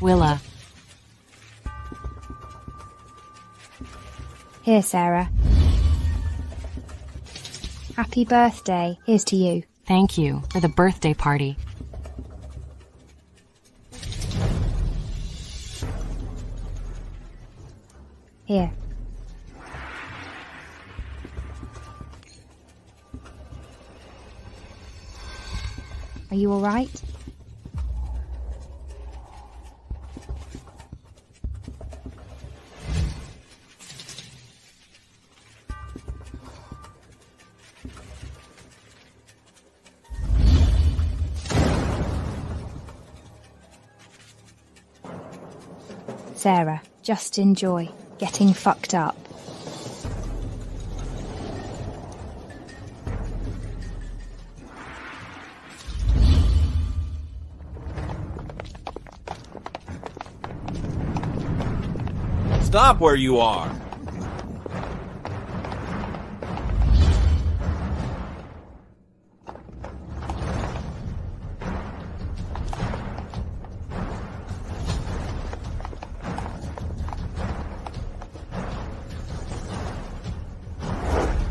Willa. Here, Sarah. Happy birthday. Here's to you. Thank you for the birthday party. Here. Are you all right? Sarah, just enjoy getting fucked up. Stop where you are!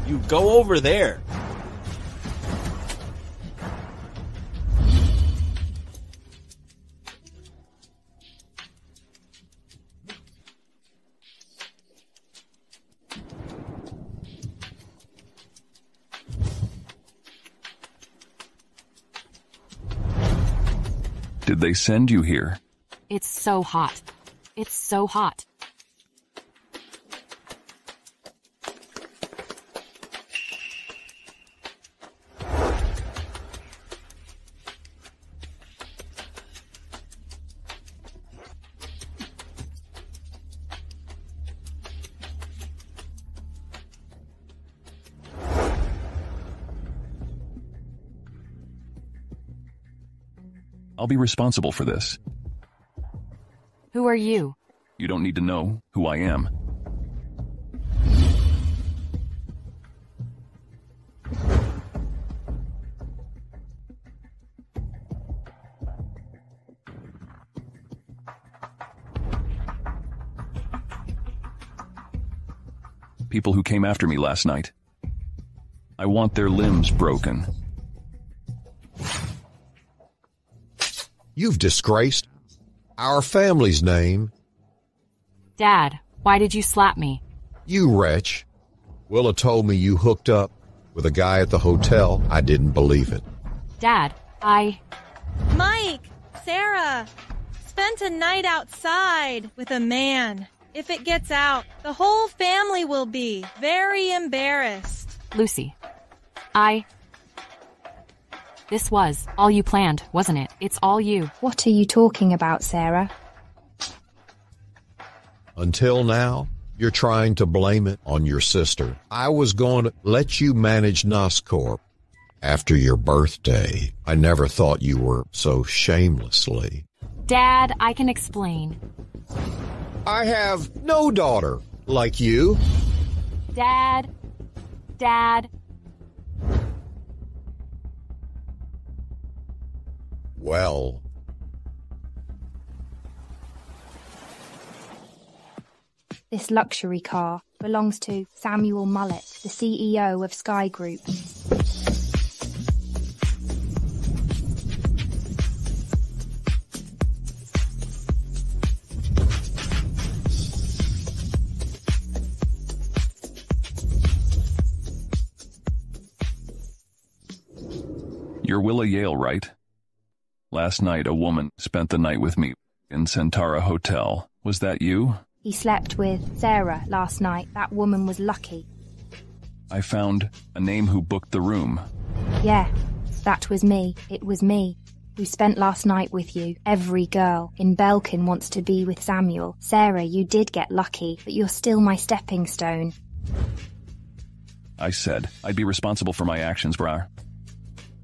You go over there! Did they send you here? It's so hot. It's so hot. I'll be responsible for this. Who are you? You don't need to know who I am. People who came after me last night. I want their limbs broken. You've disgraced our family's name. Dad, why did you slap me? You wretch. Willa told me you hooked up with a guy at the hotel. I didn't believe it. Dad, Mike! Sarah! Spent a night outside with a man. If it gets out, the whole family will be very embarrassed. Lucy. This was all you planned, wasn't it? It's all you. What are you talking about, Sarah? Until now, you're trying to blame it on your sister. I was going to let you manage Noscorp after your birthday. I never thought you were so shamelessly. Dad, I can explain. I have no daughter like you. Dad. Well, this luxury car belongs to Samuel Mullet, the CEO of Sky Group. You're Willa Yale, right? Last night, a woman spent the night with me in Centaura Hotel. Was that you? He slept with Sarah last night. That woman was lucky. I found a name who booked the room. Yeah, that was me. It was me who spent last night with you. Every girl in Belkin wants to be with Samuel. Sarah, you did get lucky, but you're still my stepping stone. I said I'd be responsible for my actions, brah.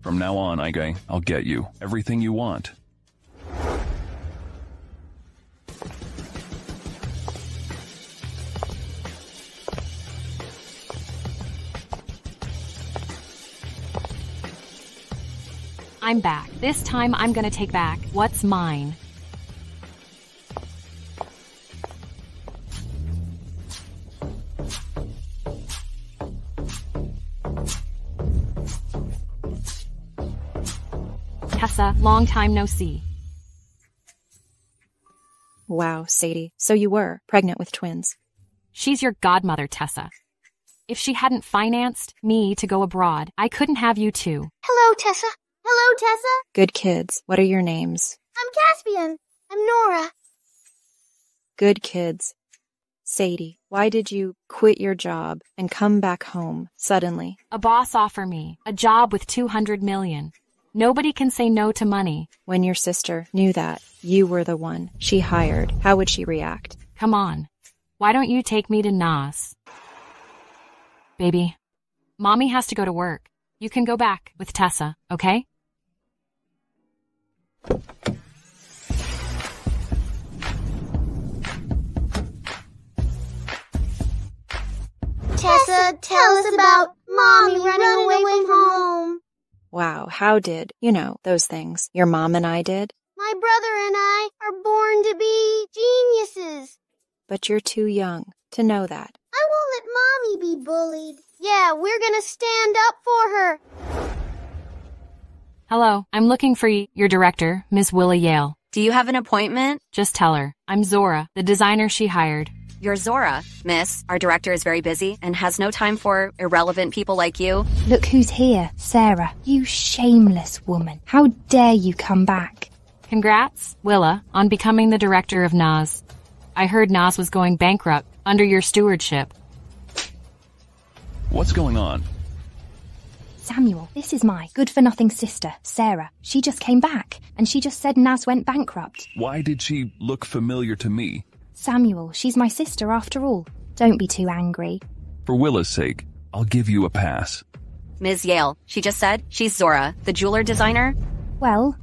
From now on, I'll get you everything you want. I'm back. This time I'm gonna take back what's mine. Tessa. Long time no see. Wow, Sadie. So you were pregnant with twins. She's your godmother, Tessa. If she hadn't financed me to go abroad, I couldn't have you too. Hello, Tessa. Hello, Tessa. Good kids. What are your names? I'm Caspian. I'm Nora. Good kids. Sadie, why did you quit your job and come back home suddenly? A boss offered me a job with 200 million. Nobody can say no to money. When your sister knew that you were the one she hired, how would she react? Come on. Why don't you take me to Nas? Baby, Mommy has to go to work. You can go back with Tessa, okay? Tessa, tell us about Mommy running away from home. Wow, how did, those things your mom and I did? My brother and I are born to be geniuses. But you're too young to know that. I won't let Mommy be bullied. Yeah, we're gonna stand up for her. Hello, I'm looking for your director, Miss Willa Yale. Do you have an appointment? Just tell her. I'm Zora, the designer she hired. You're Zora, miss. Our director is very busy and has no time for irrelevant people like you. Look who's here, Sarah. You shameless woman. How dare you come back? Congrats, Willa, on becoming the director of Nas. I heard Nas was going bankrupt under your stewardship. What's going on? Samuel, this is my good-for-nothing sister, Sarah. She just came back, and she just said Nas went bankrupt. Why did she look familiar to me? Samuel, she's my sister after all. Don't be too angry. For Willa's sake, I'll give you a pass. Ms. Yale, she just said she's Zora, the jeweler designer. Well,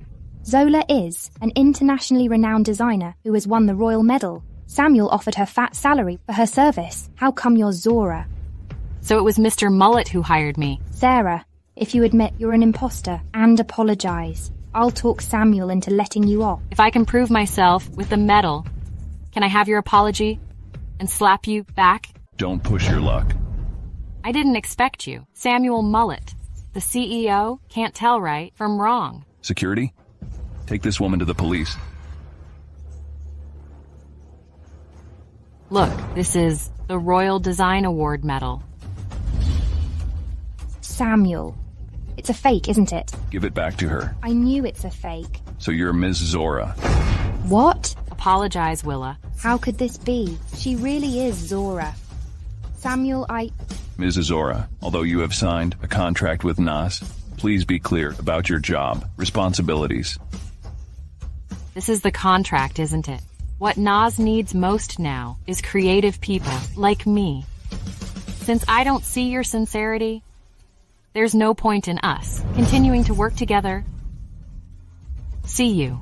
Zola is an internationally renowned designer who has won the Royal Medal. Samuel offered her fat salary for her service. How come you're Zora? So it was Mr. Mullet who hired me. Sarah, if you admit you're an imposter and apologize, I'll talk Samuel into letting you off. If I can prove myself with the medal, can I have your apology and slap you back? Don't push your luck. I didn't expect you. Samuel Mullet, the CEO, can't tell right from wrong. Security? Take this woman to the police. Look, this is the Royal Design Award medal. Samuel. It's a fake, isn't it? Give it back to her. I knew it's a fake. So you're Ms. Zora. What? Apologize, Willa. How could this be? She really is Zora. Samuel, Ms. Zora, although you have signed a contract with Nas, please be clear about your job responsibilities. This is the contract, isn't it? What Nas needs most now is creative people like me. Since I don't see your sincerity, there's no point in us continuing to work together. See you.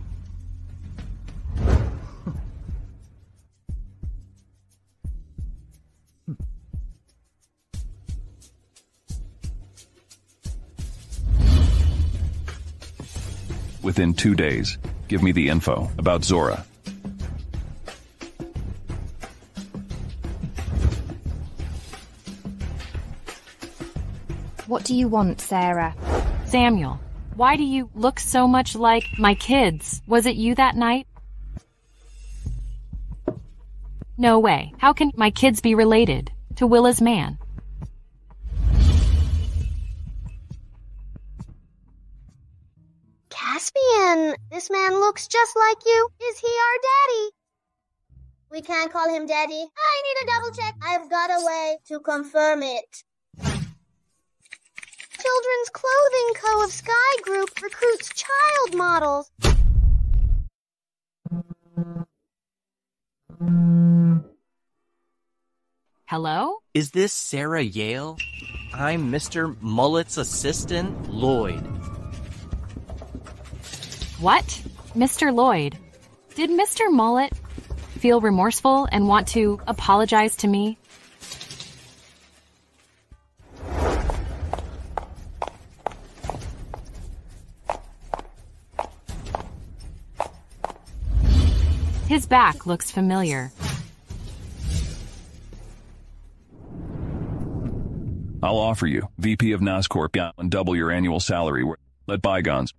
Within 2 days, give me the info about Zora. What do you want, Sarah? Samuel, why do you look so much like my kids? Was it you that night? No way. How can my kids be related to Willa's man? Caspian, this man looks just like you. Is he our daddy? We can't call him daddy. I need a double check. I've got a way to confirm it. Children's Clothing Co. of Sky Group recruits child models. Hello? Is this Sarah Yale? I'm Mr. Mullet's assistant, Lloyd. What? Mr. Lloyd, did Mr. Mullet feel remorseful and want to apologize to me? His back looks familiar. I'll offer you VP of NASCorp and double your annual salary. Let bygones.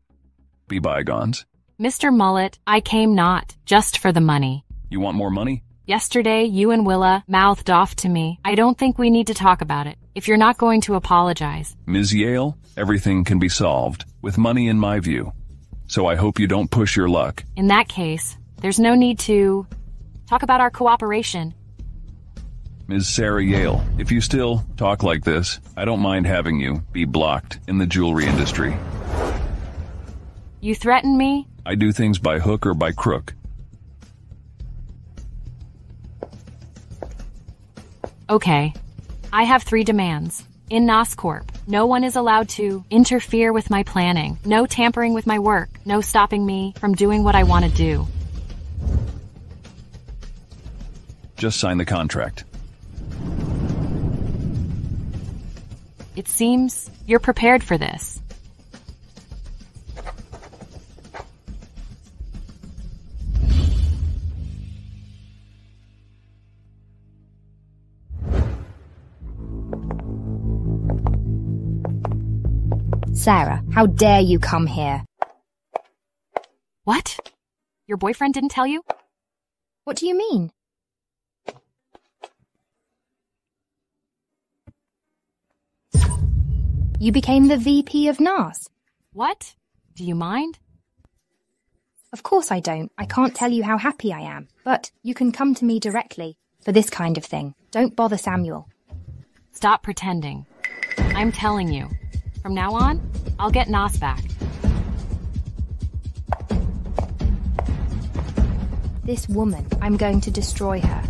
be bygones. Mr. Mullet, I came not just for the money. You want more money? Yesterday, you and Willa mouthed off to me. I don't think we need to talk about it, if you're not going to apologize. Ms. Yale, everything can be solved, with money in my view. So I hope you don't push your luck. In that case, there's no need to talk about our cooperation. Ms. Sarah Yale, if you still talk like this, I don't mind having you be blocked in the jewelry industry. You threaten me? I do things by hook or by crook. Okay. I have 3 demands. In NOS Corp, no one is allowed to interfere with my planning, no tampering with my work, no stopping me from doing what I want to do. Just sign the contract. It seems you're prepared for this. Sarah, how dare you come here? What? Your boyfriend didn't tell you? What do you mean? You became the VP of NAS. What? Do you mind? Of course I don't. I can't tell you how happy I am. But you can come to me directly for this kind of thing. Don't bother Samuel. Stop pretending. I'm telling you. From now on, I'll get NAS back. This woman, I'm going to destroy her.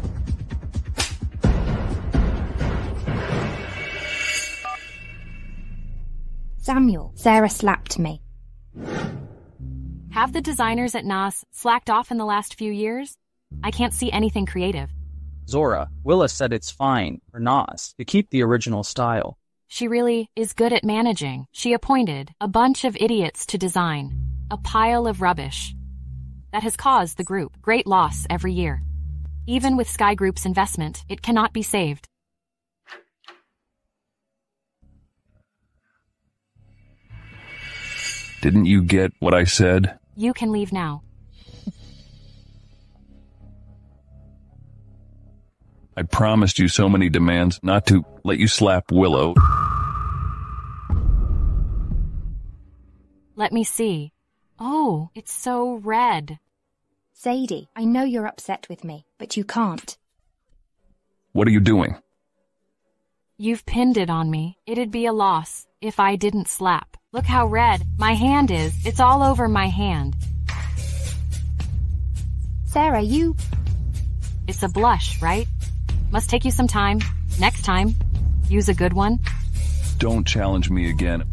Samuel, Sarah slapped me. Have the designers at NAS slacked off in the last few years? I can't see anything creative. Zora, Willa said it's fine for NAS to keep the original style. She really is good at managing. She appointed a bunch of idiots to design a pile of rubbish that has caused the group great loss every year. Even with Sky Group's investment, it cannot be saved. Didn't you get what I said? You can leave now. I promised you so many demands not to let you slap Willow. Let me see. Oh, it's so red. Sadie, I know you're upset with me, but you can't. What are you doing? You've pinned it on me. It'd be a loss if I didn't slap. Look how red my hand is. It's all over my hand. Sarah, you... It's a blush, right? Must take you some time. Next time, use a good one. Don't challenge me again.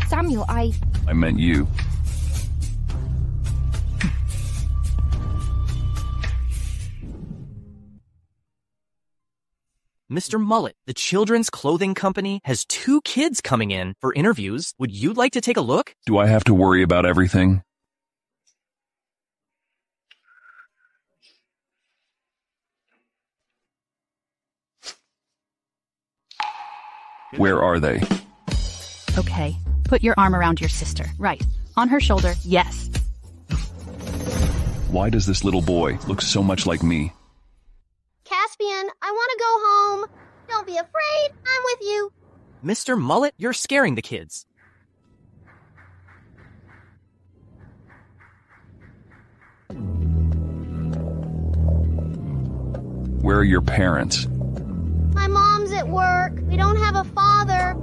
Samuel, I meant you. Mr. Mullet, the children's clothing company has 2 kids coming in for interviews. Would you like to take a look? Do I have to worry about everything? Where are they? Okay, put your arm around your sister. Right. On her shoulder, yes. Why does this little boy look so much like me? Caspian, I want to go home. Don't be afraid. I'm with you. Mr. Mullet, you're scaring the kids. Where are your parents? My mom's at work. We don't have a father.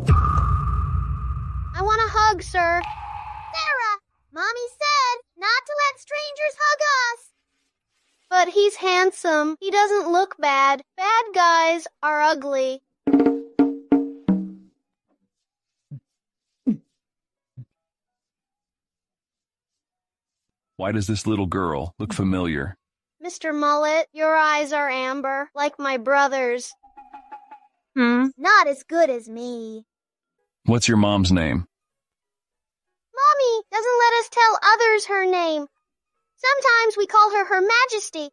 I want a hug, sir. Sarah, Mommy said not to let strangers hug us. But he's handsome. He doesn't look bad. Bad guys are ugly. Why does this little girl look familiar? Mr. Mullet, your eyes are amber, like my brother's. Not as good as me. What's your mom's name? Mommy doesn't let us tell others her name. Sometimes we call her Her Majesty.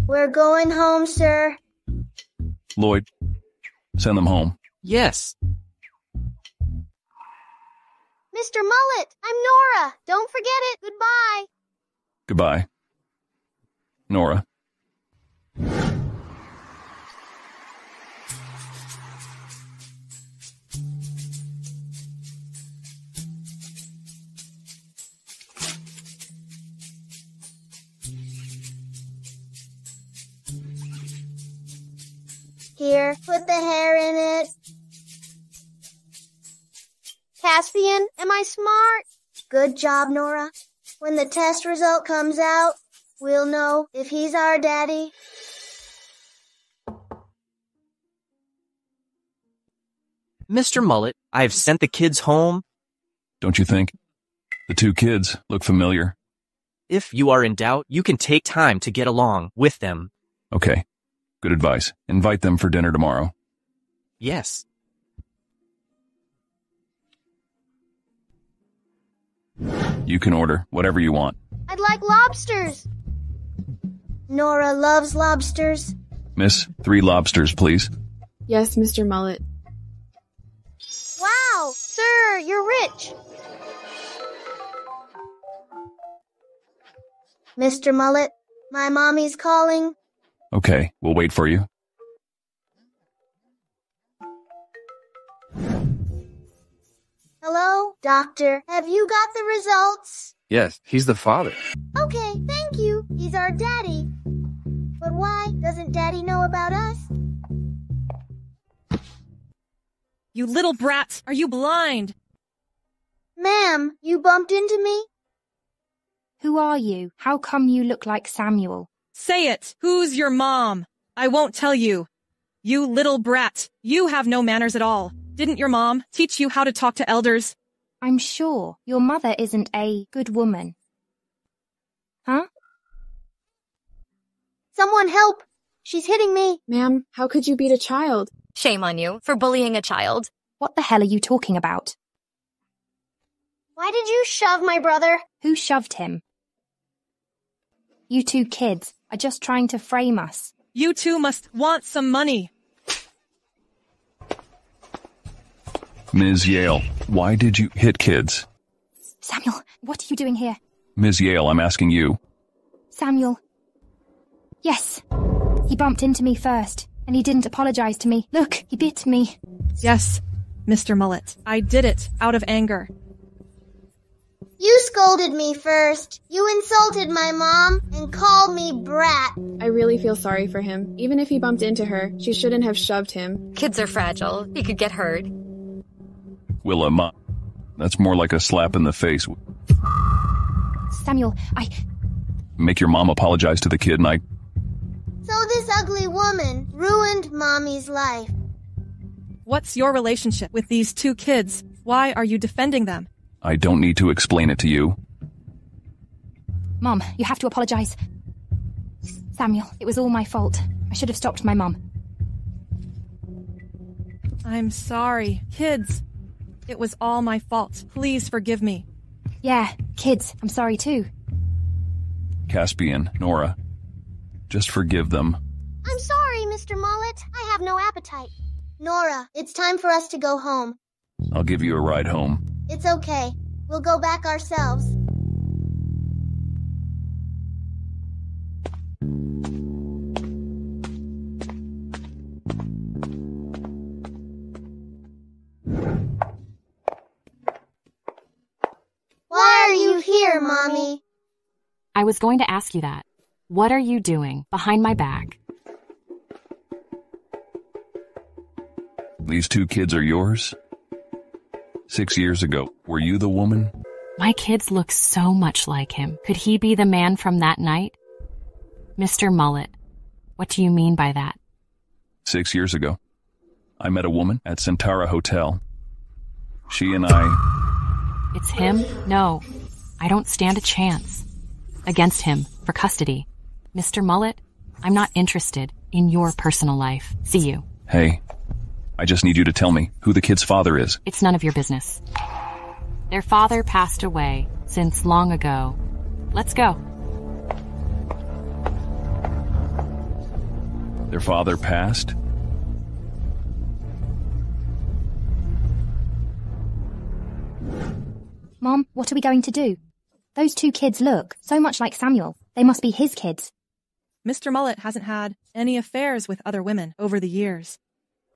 We're going home, sir. Lloyd, send them home. Yes. Mr. Mullet, I'm Nora. Don't forget it. Goodbye. Goodbye. Nora. Here, put the hair in it. Caspian, am I smart? Good job, Nora. When the test result comes out, we'll know if he's our daddy. Mr. Mullet, I have sent the kids home. Don't you think? The two kids look familiar. If you are in doubt, you can take time to get along with them. Okay. Good advice. Invite them for dinner tomorrow. Yes. You can order whatever you want. I'd like lobsters. Nora loves lobsters. Miss, 3 lobsters, please. Yes, Mr. Mullet. Wow, sir, you're rich. Mr. Mullet, my mommy's calling. Okay, we'll wait for you. Hello, doctor. Have you got the results? Yes, he's the father. Okay, thank you. He's our daddy. But why doesn't daddy know about us? You little brat, are you blind? Ma'am, you bumped into me? Who are you? How come you look like Samuel? Say it. Who's your mom? I won't tell you. You little brat, you have no manners at all. Didn't your mom teach you how to talk to elders? I'm sure your mother isn't a good woman. Huh? Someone help! She's hitting me. Ma'am, how could you beat a child? Shame on you for bullying a child. What the hell are you talking about? Why did you shove my brother? Who shoved him? You two kids are just trying to frame us. You two must want some money. Ms. Yale, why did you hit kids? Samuel, what are you doing here? Ms. Yale, I'm asking you. Samuel. Yes. He bumped into me first, and he didn't apologize to me. Look, he bit me. Yes, Mr. Mullet. I did it out of anger. You scolded me first. You insulted my mom and called me brat. I really feel sorry for him. Even if he bumped into her, she shouldn't have shoved him. Kids are fragile. He could get hurt. Willa, that's more like a slap in the face. Samuel, Make your mom apologize to the kid and So this ugly woman ruined Mommy's life. What's your relationship with these two kids? Why are you defending them? I don't need to explain it to you. Mom, you have to apologize. Samuel, it was all my fault. I should have stopped my mom. I'm sorry. Kids, it was all my fault. Please forgive me. Yeah, kids, I'm sorry too. Caspian, Nora, just forgive them. I'm sorry, Mr. Mullet. I have no appetite. Nora, it's time for us to go home. I'll give you a ride home. It's okay. We'll go back ourselves. Why are you here, Mommy? I was going to ask you that. What are you doing behind my back? These two kids are yours? 6 years ago, were you the woman? My kids look so much like him. Could he be the man from that night? Mr. Mullet, what do you mean by that? 6 years ago, I met a woman at Centara Hotel. She and I... It's him? No, I don't stand a chance against him for custody. Mr. Mullet, I'm not interested in your personal life. See you. Hey, I just need you to tell me who the kid's father is. It's none of your business. Their father passed away since long ago. Let's go. Their father passed? Mom, what are we going to do? Those 2 kids look so much like Samuel. They must be his kids. Mr. Mullet hasn't had any affairs with other women over the years.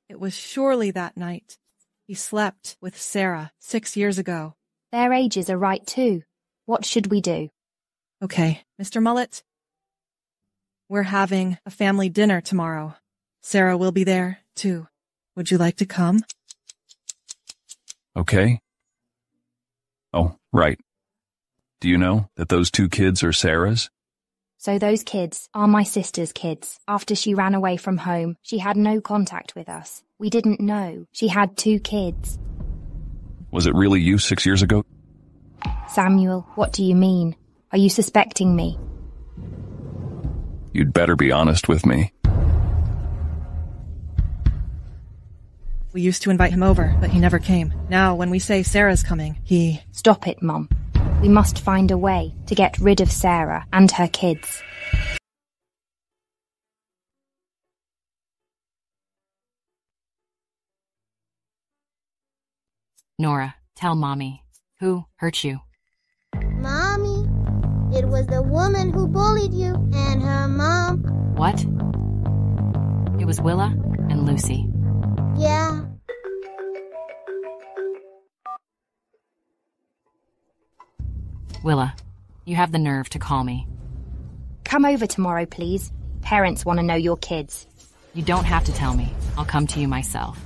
It was surely that night he slept with Sarah 6 years ago. Their ages are right too. What should we do? Okay, Mr. Mullet. We're having a family dinner tomorrow. Sarah will be there, too. Would you like to come? Okay. Oh, right. Do you know that those 2 kids are Sarah's? So those kids are my sister's kids. After she ran away from home, she had no contact with us. We didn't know she had 2 kids. Was it really you 6 years ago? Samuel, what do you mean? Are you suspecting me? You'd better be honest with me. We used to invite him over, but he never came. Now, when we say Sarah's coming, he... Stop it, Mom. We must find a way to get rid of Sarah and her kids. Nora, tell Mommy. Who hurt you? Mommy, it was the woman who bullied you and her mom. What? It was Willa and Lucy. Yeah. Willa, you have the nerve to call me. Come over tomorrow, please. Parents want to know your kids. You don't have to tell me. I'll come to you myself.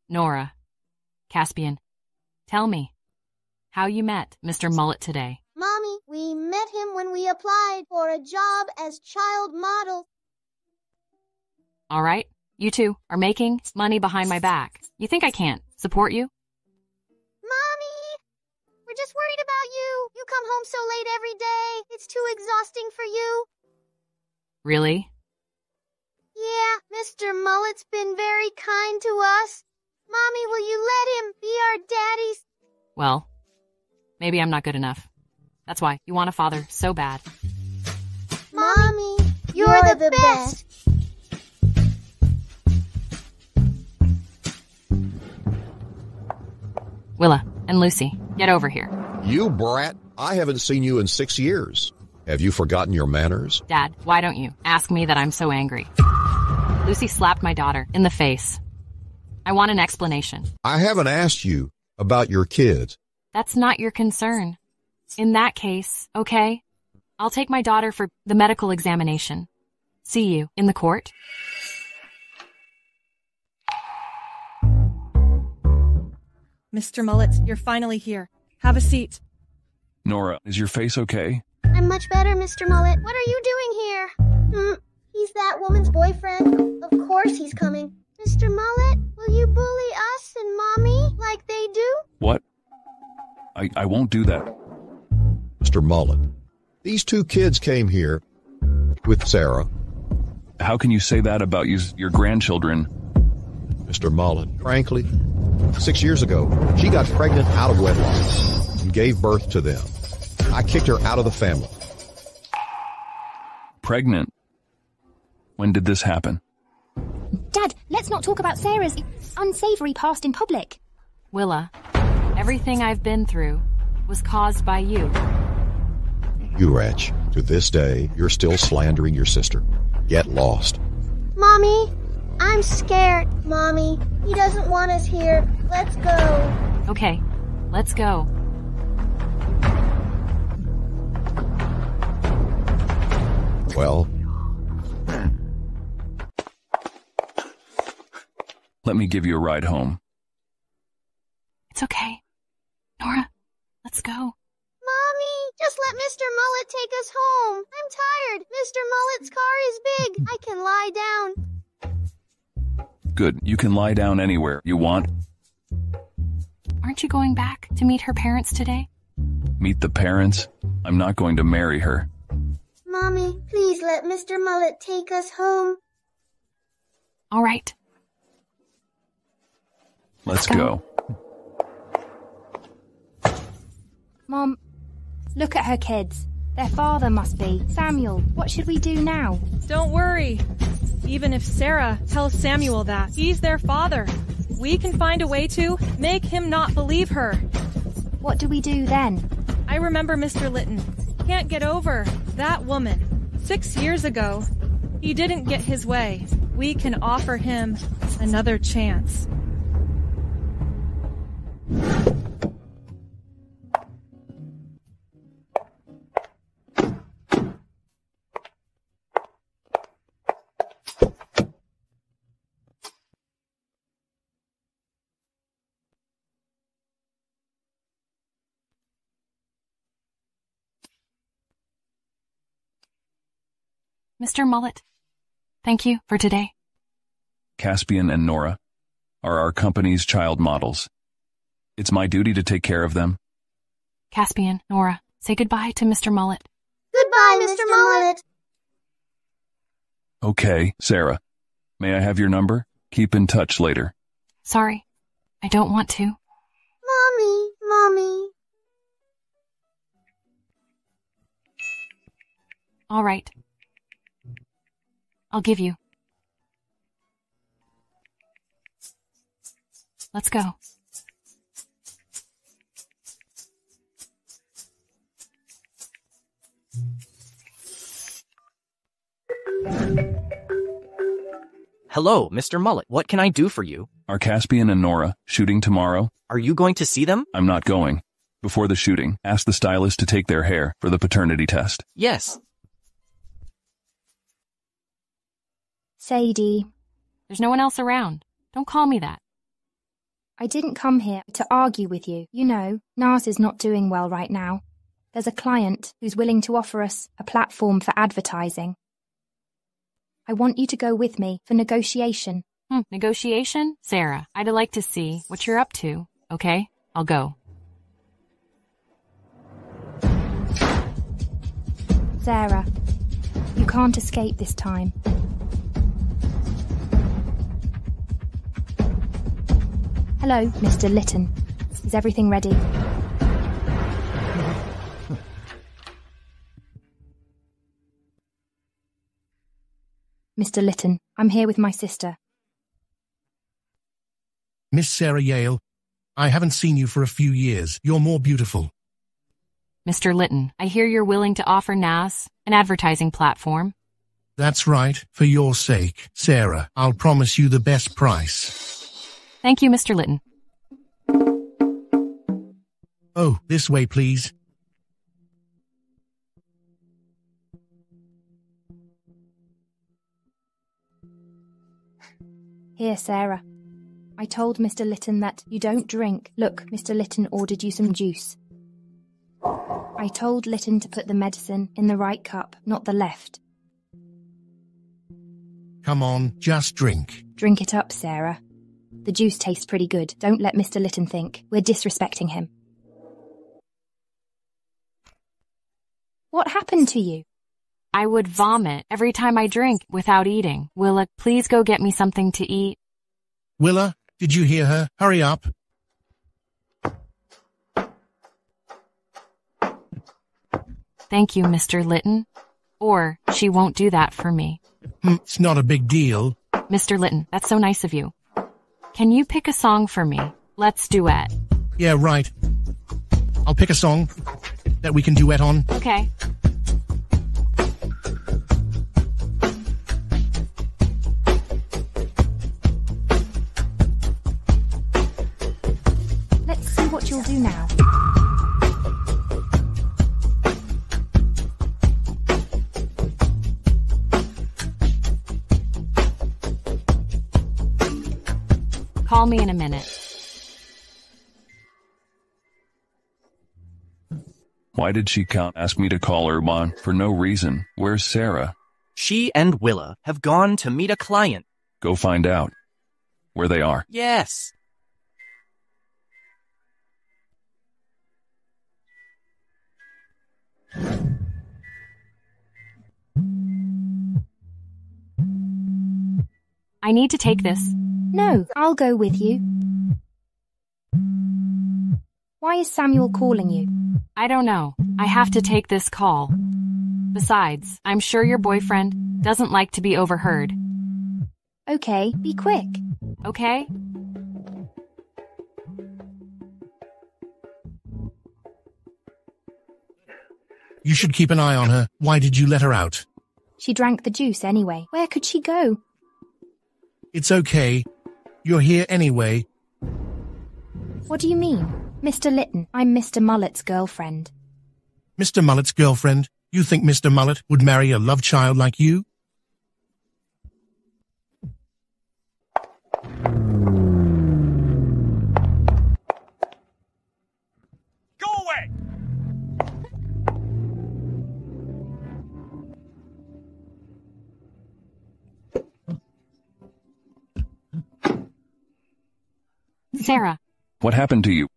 Nora, Caspian, tell me how you met Mr. Mullet today. Mommy, we met him when we applied for a job as child model. All right, you two are making money behind my back. You think I can't support you? Mommy, we're just worried about you. You come home so late every day. It's too exhausting for you. Really? Yeah, Mr. Mullet's been very kind to us. Mommy, will you let him be our daddies? Well, maybe I'm not good enough. That's why you want a father so bad. Mommy, you're the best. Willa and Lucy, get over here. You brat, I haven't seen you in 6 years. Have you forgotten your manners? Dad, why don't you ask me that I'm so angry? Lucy slapped my daughter in the face. I want an explanation. I haven't asked you about your kids. That's not your concern. In that case, okay, I'll take my daughter for the medical examination. See you in the court. Mr. Mullet, you're finally here. Have a seat. Nora, is your face okay? I'm much better, Mr. Mullet. What are you doing here? He's that woman's boyfriend. Of course he's coming. Mr. Mullet, will you bully us and Mommy like they do? What? I won't do that. Mr. Mullet, these 2 kids came here with Sarah. How can you say that about your grandchildren? Mr. Mullet, frankly, 6 years ago, she got pregnant out of wedlock and gave birth to them. I kicked her out of the family. Pregnant? When did this happen? Dad, let's not talk about Sarah's unsavory past in public. Willa, everything I've been through was caused by you. You wretch. To this day, you're still slandering your sister. Get lost. Mommy, I'm scared. Mommy, he doesn't want us here. Let's go. Okay, let's go. Well, let me give you a ride home. It's okay. Nora, let's go. Mommy, just let Mr. Mullet take us home. I'm tired. Mr. Mullet's car is big. I can lie down. Good. You can lie down anywhere you want. Aren't you going back to meet her parents today? Meet the parents? I'm not going to marry her. Mommy, please let Mr. Mullet take us home. All right. Let's go. Mom, look at her kids. Their father must be Samuel. What should we do now? Don't worry. Even if Sarah tells Samuel that, he's their father. We can find a way to make him not believe her. What do we do then? I remember Mr. Litton. Can't get over that woman. 6 years ago, he didn't get his way. We can offer him another chance. Mr. Mullet, thank you for today. Caspian and Nora are our company's child models. It's my duty to take care of them. Caspian, Nora, say goodbye to Mr. Mullet. Goodbye, Mr. Mullet. Okay, Sarah. May I have your number? Keep in touch later. Sorry, I don't want to. Mommy. All right. I'll give you. Let's go. Hello, Mr. Mullet. What can I do for you? Are Caspian and Nora shooting tomorrow? Are you going to see them? I'm not going. Before the shooting, ask the stylist to take their hair for the paternity test. Yes. Sadie. There's no one else around. Don't call me that. I didn't come here to argue with you. You know, NAS is not doing well right now. There's a client who's willing to offer us a platform for advertising. I want you to go with me for negotiation. Negotiation? Sarah, I'd like to see what you're up to. Okay, I'll go. Sarah, you can't escape this time. Hello, Mr. Litton. Is everything ready? Mr. Litton, I'm here with my sister. Miss Sarah Yale, I haven't seen you for a few years. You're more beautiful. Mr. Litton, I hear you're willing to offer NAS an advertising platform. That's right. For your sake, Sarah, I'll promise you the best price. Thank you, Mr. Litton. Oh, this way, please. Here, Sarah. I told Mr. Litton that you don't drink. Look, Mr. Litton ordered you some juice. I told Litton to put the medicine in the right cup, not the left. Come on, just drink. Drink it up, Sarah. The juice tastes pretty good. Don't let Mr. Litton think we're disrespecting him. What happened to you? I would vomit every time I drink without eating. Willa, please go get me something to eat. Willa, did you hear her? Hurry up. Thank you, Mr. Litton. Or she won't do that for me. It's not a big deal. Mr. Litton, that's so nice of you. Can you pick a song for me? Let's duet. Yeah, right. I'll pick a song that we can duet on. Okay. Let's see what you'll do now. Call me in a minute. Why did she ask me to call her on for no reason? Where's Sarah? She and Willa have gone to meet a client. Go find out where they are. Yes. I need to take this. No, I'll go with you. Why is Samuel calling you? I don't know. I have to take this call. Besides, I'm sure your boyfriend doesn't like to be overheard. Okay, be quick. Okay? You should keep an eye on her. Why did you let her out? She drank the juice anyway. Where could she go? It's okay. You're here anyway. What do you mean? Mr. Litton, I'm Mr. Mullet's girlfriend. Mr. Mullet's girlfriend? You think Mr. Mullet would marry a love child like you? Go away! Sarah. What happened to you?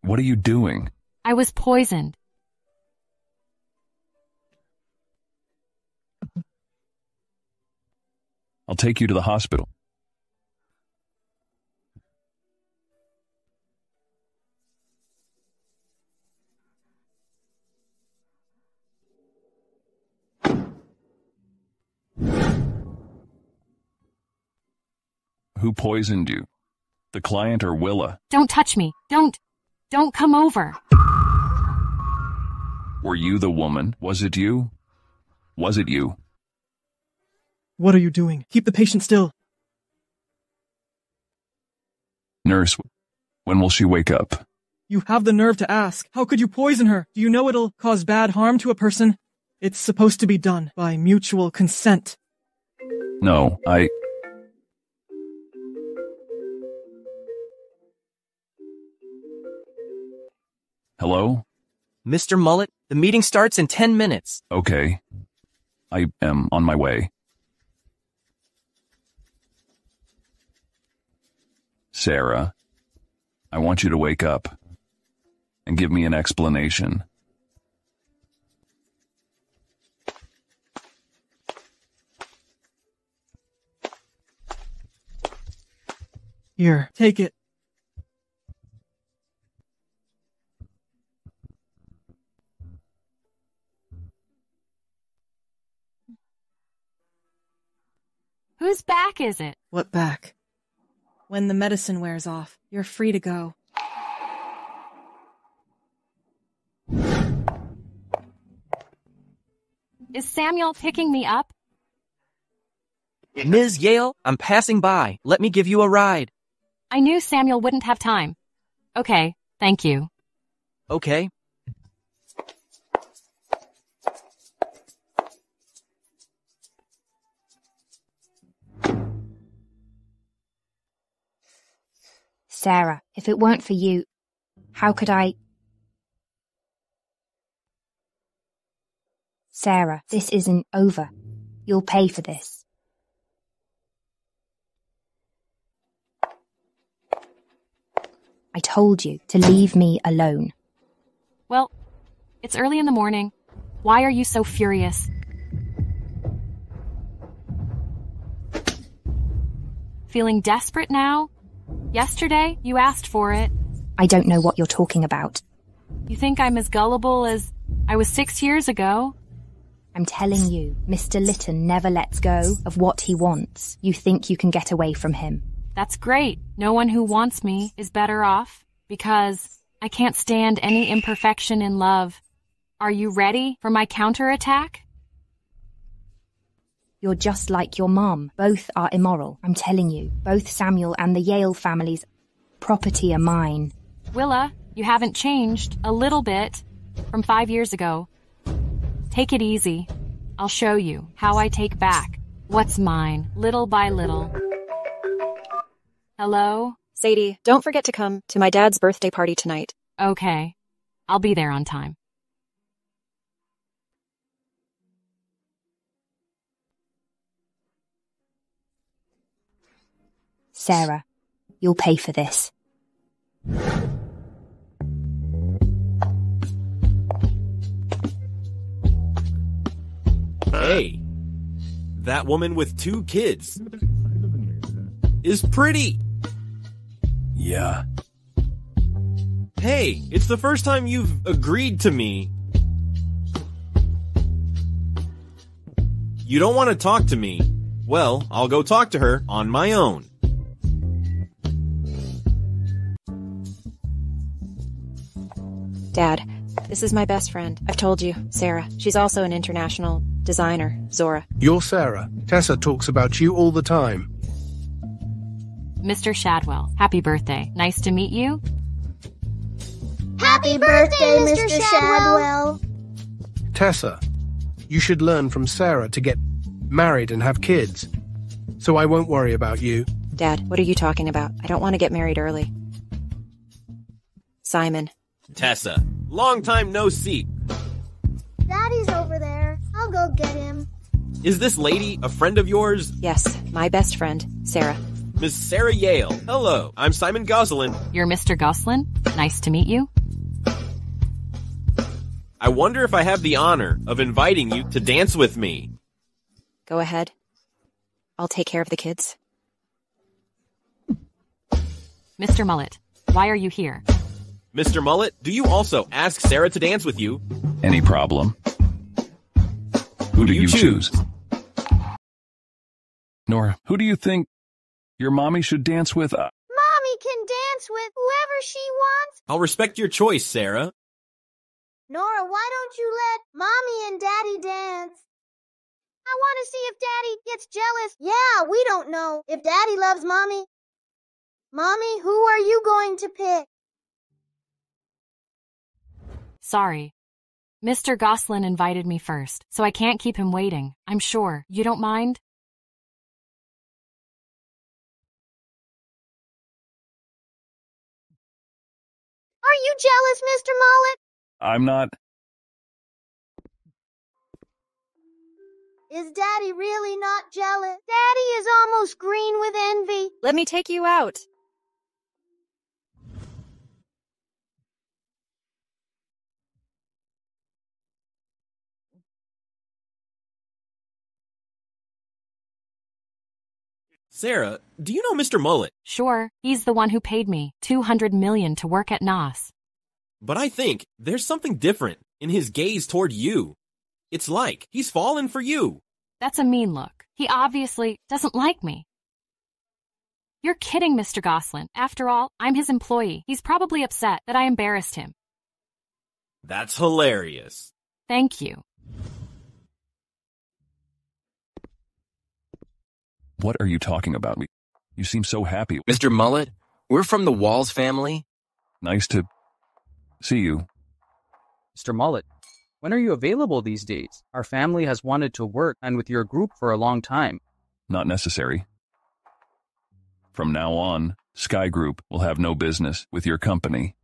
What are you doing? I was poisoned. I'll take you to the hospital. Who poisoned you? The client or Willa? Don't touch me. Don't come over. Were you the woman? Was it you? Was it you? What are you doing? Keep the patient still. Nurse, when will she wake up? You have the nerve to ask. How could you poison her? Do you know it'll cause bad harm to a person? It's supposed to be done by mutual consent. No, Hello? Mr. Mullet, the meeting starts in 10 minutes. Okay. I am on my way. Sarah, I want you to wake up and give me an explanation. Here, take it. Whose back is it? What back? When the medicine wears off, you're free to go. Is Samuel picking me up? Ms. Yale, I'm passing by. Let me give you a ride. I knew Samuel wouldn't have time. Okay, thank you. Okay. Sarah, if it weren't for you, how could I... Sarah, this isn't over. You'll pay for this. I told you to leave me alone. Well, it's early in the morning. Why are you so furious? Feeling desperate now? Yesterday, you asked for it. I don't know what you're talking about. You think I'm as gullible as I was 6 years ago? I'm telling you, Mr. Litton never lets go of what he wants. You think you can get away from him. That's great. No one who wants me is better off, because I can't stand any imperfection in love. Are you ready for my counterattack? You're just like your mom. Both are immoral. I'm telling you, both Samuel and the Yale family's property are mine. Willa, you haven't changed a little bit from 5 years ago. Take it easy. I'll show you how I take back what's mine, little by little. Hello? Sadie, don't forget to come to my dad's birthday party tonight. Okay. I'll be there on time. Sarah, you'll pay for this. Hey, that woman with 2 kids is pretty. Yeah. Hey, it's the first time you've agreed to me. You don't want to talk to me. Well, I'll go talk to her on my own. Dad, This is my best friend. I've told you, Sarah. She's also an international designer, Zora. You're Sarah. Tessa talks about you all the time. Mr. Shadwell, happy birthday. Nice to meet you. Happy birthday, Mr. Shadwell. Tessa, you should learn from Sarah to get married and have kids. So I won't worry about you. Dad, what are you talking about? I don't want to get married early. Simon. Tessa, long time no see. Daddy's over there. I'll go get him. Is this lady a friend of yours? Yes, my best friend, Sarah. Miss Sarah Yale. Hello, I'm Simon Goslin. You're Mr. Goslin? Nice to meet you. I wonder if I have the honor of inviting you to dance with me. Go ahead. I'll take care of the kids. Mr. Mullet, why are you here? Mr. Mullet, do you also ask Sarah to dance with you? Any problem? Who do you choose? Nora, who do you think your mommy should dance with? Mommy can dance with whoever she wants. I'll respect your choice, Sarah. Nora, why don't you let Mommy and Daddy dance? I want to see if Daddy gets jealous. Yeah, we don't know if Daddy loves Mommy. Mommy, who are you going to pick? Sorry. Mr. Goslin invited me first, so I can't keep him waiting. I'm sure. You don't mind? Are you jealous, Mr. Mullet? I'm not. Is Daddy really not jealous? Daddy is almost green with envy. Let me take you out. Sarah, do you know Mr. Mullet? Sure, he's the one who paid me $200 million to work at NOS. But I think there's something different in his gaze toward you. It's like he's fallen for you. That's a mean look. He obviously doesn't like me. You're kidding, Mr. Goslin. After all, I'm his employee. He's probably upset that I embarrassed him. That's hilarious. Thank you. What are you talking about? You seem so happy. Mr. Mullet, we're from the Walls family. Nice to see you. Mr. Mullet, when are you available these days? Our family has wanted to work and with your group for a long time. Not necessary. From now on, Sky Group will have no business with your company.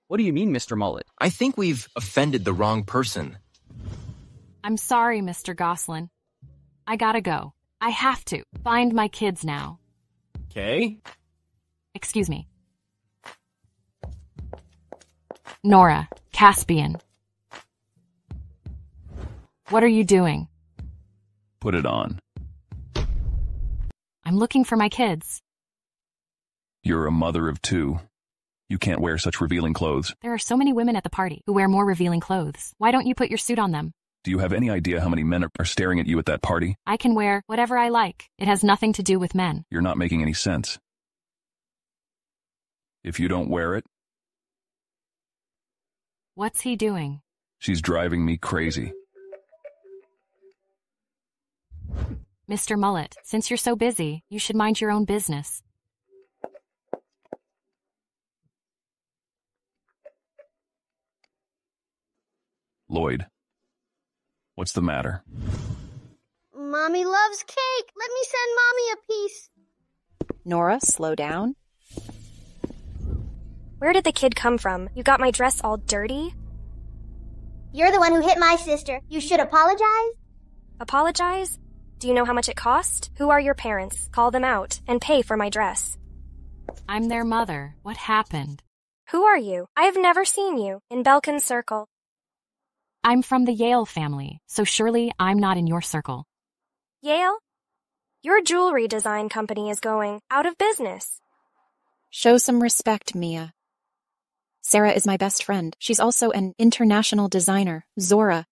What do you mean, Mr. Mullet? I think we've offended the wrong person. I'm sorry, Mr. Goslin. I gotta go. I have to find my kids now. Okay. Excuse me. Nora, Caspian. What are you doing? Put it on. I'm looking for my kids. You're a mother of two. You can't wear such revealing clothes. There are so many women at the party who wear more revealing clothes. Why don't you put your suit on them? Do you have any idea how many men are staring at you at that party? I can wear whatever I like. It has nothing to do with men. You're not making any sense. If you don't wear it... What's he doing? She's driving me crazy. Mr. Mullet, since you're so busy, you should mind your own business. Lloyd, what's the matter? Mommy loves cake. Let me send Mommy a piece. Nora, slow down. Where did the kid come from? You got my dress all dirty? You're the one who hit my sister. You should apologize. Apologize? Do you know how much it cost? Who are your parents? Call them out and pay for my dress. I'm their mother. What happened? Who are you? I have never seen you in Belkin's circle. I'm from the Yale family, so surely I'm not in your circle. Yale? Your jewelry design company is going out of business. Show some respect, Mia. Sarah is my best friend. She's also an international designer, Zora.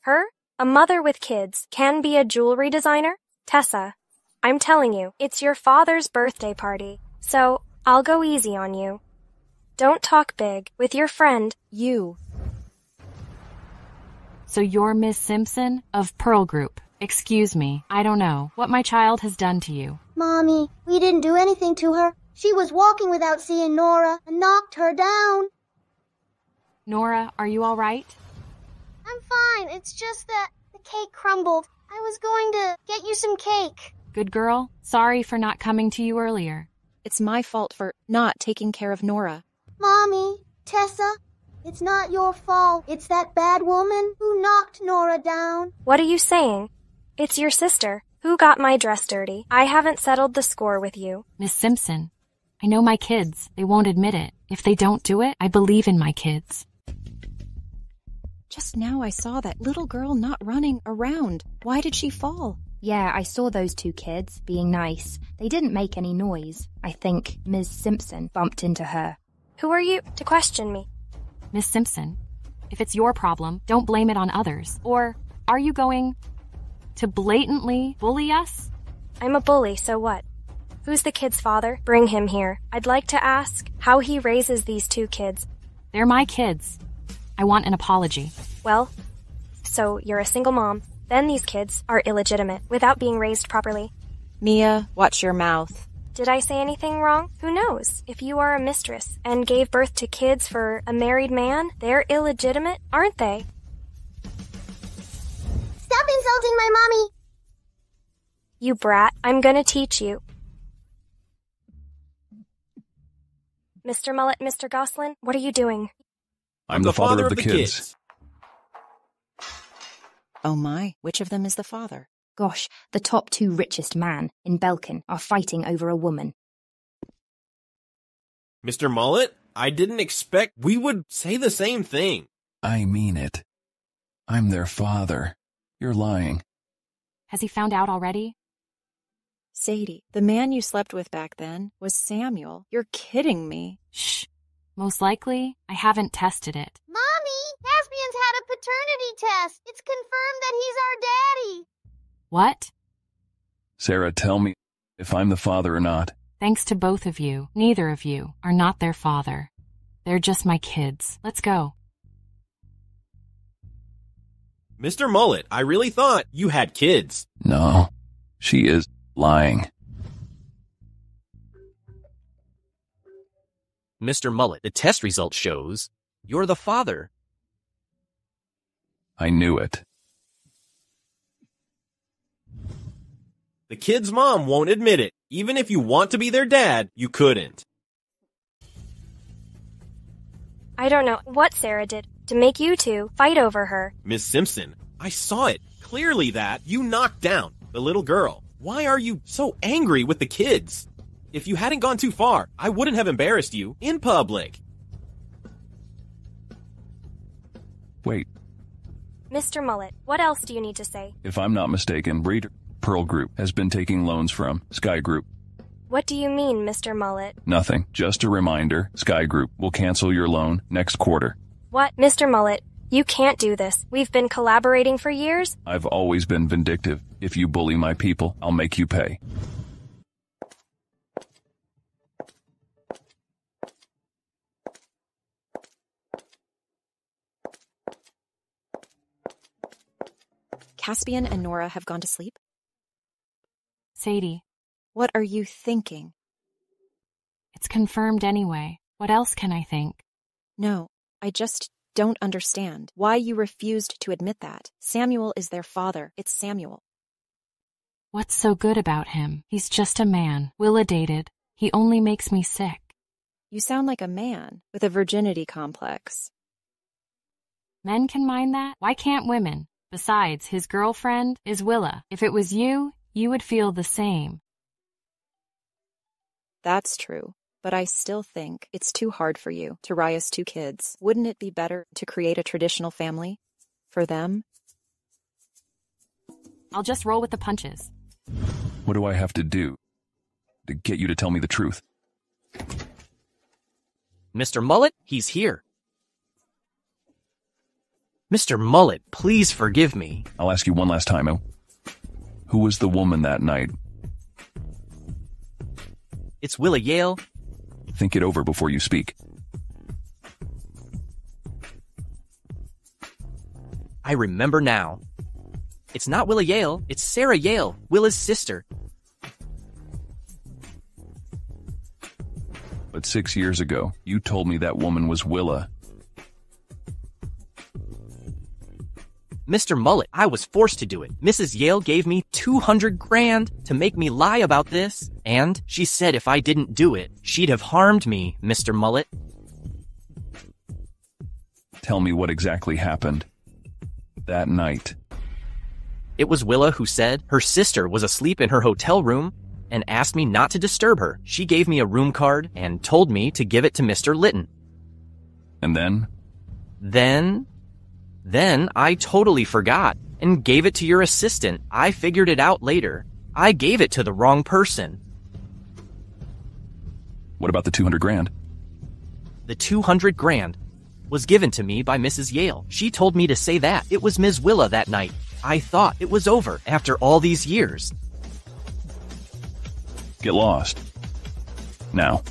Her? A mother with kids can be a jewelry designer? Tessa, I'm telling you, it's your father's birthday party. So, I'll go easy on you. Don't talk big. With your friend, you. So you're Miss Simpson of Pearl Group. Excuse me, I don't know what my child has done to you. Mommy, we didn't do anything to her. She was walking without seeing Nora and knocked her down. Nora, are you all right? I'm fine. It's just that the cake crumbled. I was going to get you some cake. Good girl. Sorry for not coming to you earlier. It's my fault for not taking care of Nora. Mommy, Tessa, it's not your fault. It's that bad woman who knocked Nora down. What are you saying? It's your sister. Who got my dress dirty? I haven't settled the score with you. Miss Simpson, I know my kids. They won't admit it. If they don't do it, I believe in my kids. Just now I saw that little girl not running around. Why did she fall? Yeah, I saw those two kids being nice. They didn't make any noise. I think Ms. Simpson bumped into her. Who are you to question me? Miss Simpson, if it's your problem, don't blame it on others. Or are you going to blatantly bully us? I'm a bully, so what? Who's the kid's father? Bring him here. I'd like to ask how he raises these two kids. They're my kids. I want an apology. Well, so you're a single mom. Then these kids are illegitimate without being raised properly. Mia, watch your mouth. Did I say anything wrong? Who knows? If you are a mistress and gave birth to kids for a married man, they're illegitimate, aren't they? Stop insulting my mommy! You brat, I'm gonna teach you. Mr. Mullet, Mr. Goslin, what are you doing? I'm the father of the kids. Oh my, which of them is the father? Gosh, the top two richest man in Belkin are fighting over a woman. Mr. Mullet, I didn't expect we would say the same thing. I mean it. I'm their father. You're lying. Has he found out already? Sadie, the man you slept with back then was Samuel. You're kidding me. Shh. Most likely, I haven't tested it. Mommy, Caspian's had a paternity test. It's confirmed that he's our daddy. What? Sarah, tell me if I'm the father or not. Thanks to both of you, neither of you are not their father. They're just my kids. Let's go. Mr. Mullet, I really thought you had kids. No, she is lying. Mr. Mullet, the test result shows you're the father. I knew it. The kid's mom won't admit it. Even if you want to be their dad, you couldn't. I don't know what Sarah did to make you two fight over her. Miss Simpson, I saw it clearly that you knocked down the little girl. Why are you so angry with the kids? If you hadn't gone too far, I wouldn't have embarrassed you in public. Wait. Mr. Mullet, what else do you need to say? If I'm not mistaken, Breeder Pearl Group has been taking loans from Sky Group. What do you mean, Mr. Mullet? Nothing. Just a reminder. Sky Group will cancel your loan next quarter. What? Mr. Mullet, you can't do this. We've been collaborating for years. I've always been vindictive. If you bully my people, I'll make you pay. Caspian and Nora have gone to sleep? Sadie. What are you thinking? It's confirmed anyway. What else can I think? No, I just don't understand why you refused to admit that. Samuel is their father. It's Samuel. What's so good about him? He's just a man. Willa dated. He only makes me sick. You sound like a man with a virginity complex. Men can mind that? Why can't women? Besides, his girlfriend is Willa. If it was you, you would feel the same. That's true, but I still think it's too hard for you to raise two kids. Wouldn't it be better to create a traditional family for them? I'll just roll with the punches. What do I have to do to get you to tell me the truth? Mr. Mullet, he's here. Mr. Mullet, please forgive me. I'll ask you one last time. Who was the woman that night? It's Willa Yale. Think it over before you speak. I remember now. It's not Willa Yale, it's Sarah Yale, Willa's sister. But 6 years ago, you told me that woman was Willa. Mr. Mullet, I was forced to do it. Mrs. Yale gave me 200 grand to make me lie about this. And she said if I didn't do it, she'd have harmed me, Mr. Mullet. Tell me what exactly happened that night. It was Willa who said her sister was asleep in her hotel room and asked me not to disturb her. She gave me a room card and told me to give it to Mr. Litton. And then? Then I totally forgot and gave it to your assistant. I figured it out later. I gave it to the wrong person. What about the 200 grand? The 200 grand was given to me by Mrs. Yale. She told me to say that. It was Ms. Willa that night. I thought it was over after all these years. Get lost. Now.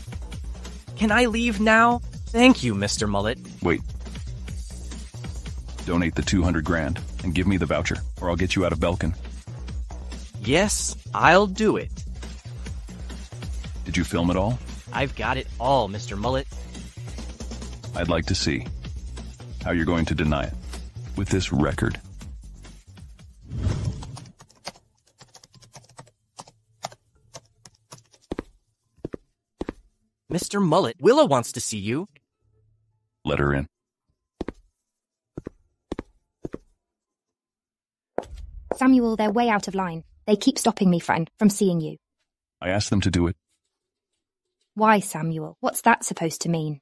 Can I leave now? Thank you, Mr. Mullet. Wait. Donate the 200 grand and give me the voucher, or I'll get you out of Belkin. Yes, I'll do it. Did you film it all? I've got it all, Mr. Mullet. I'd like to see how you're going to deny it with this record. Mr. Mullet, Willa wants to see you. Let her in. Samuel, they're way out of line. They keep stopping me, friend, from seeing you. I asked them to do it. Why, Samuel? What's that supposed to mean?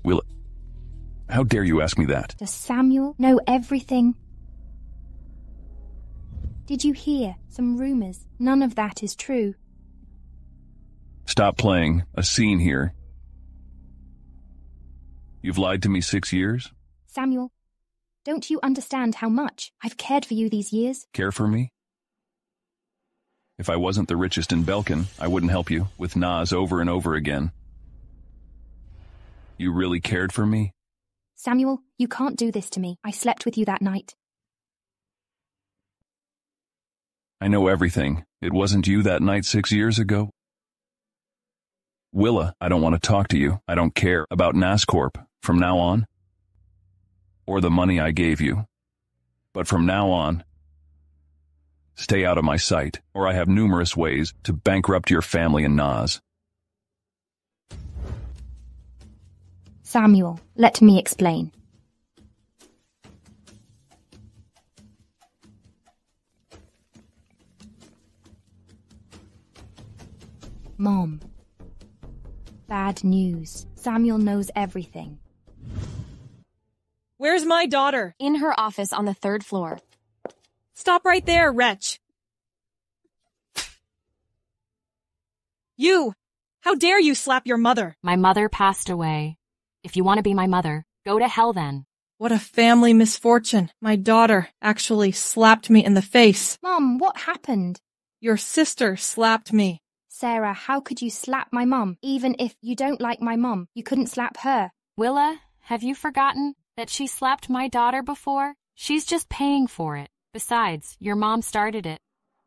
Willa, how dare you ask me that? Does Samuel know everything? Did you hear some rumors? None of that is true. Stop playing a scene here. You've lied to me 6 years? Samuel, don't you understand how much I've cared for you these years? Care for me? If I wasn't the richest in Belkin, I wouldn't help you with Nas over and over again. You really cared for me? Samuel, you can't do this to me. I slept with you that night. I know everything. It wasn't you that night 6 years ago. Willa, I don't want to talk to you. I don't care about NASCorp from now on, or the money I gave you. But from now on, stay out of my sight, or I have numerous ways to bankrupt your family and Nas. Samuel, let me explain. Mom. Bad news. Samuel knows everything. Where's my daughter? In her office on the 3rd floor. Stop right there, wretch. You! How dare you slap your mother? My mother passed away. If you want to be my mother, go to hell then. What a family misfortune. My daughter actually slapped me in the face. Mom, what happened? Your sister slapped me. Sarah, how could you slap my mom? Even if you don't like my mom, you couldn't slap her. Willa, have you forgotten that she slapped my daughter before? She's just paying for it. Besides, your mom started it.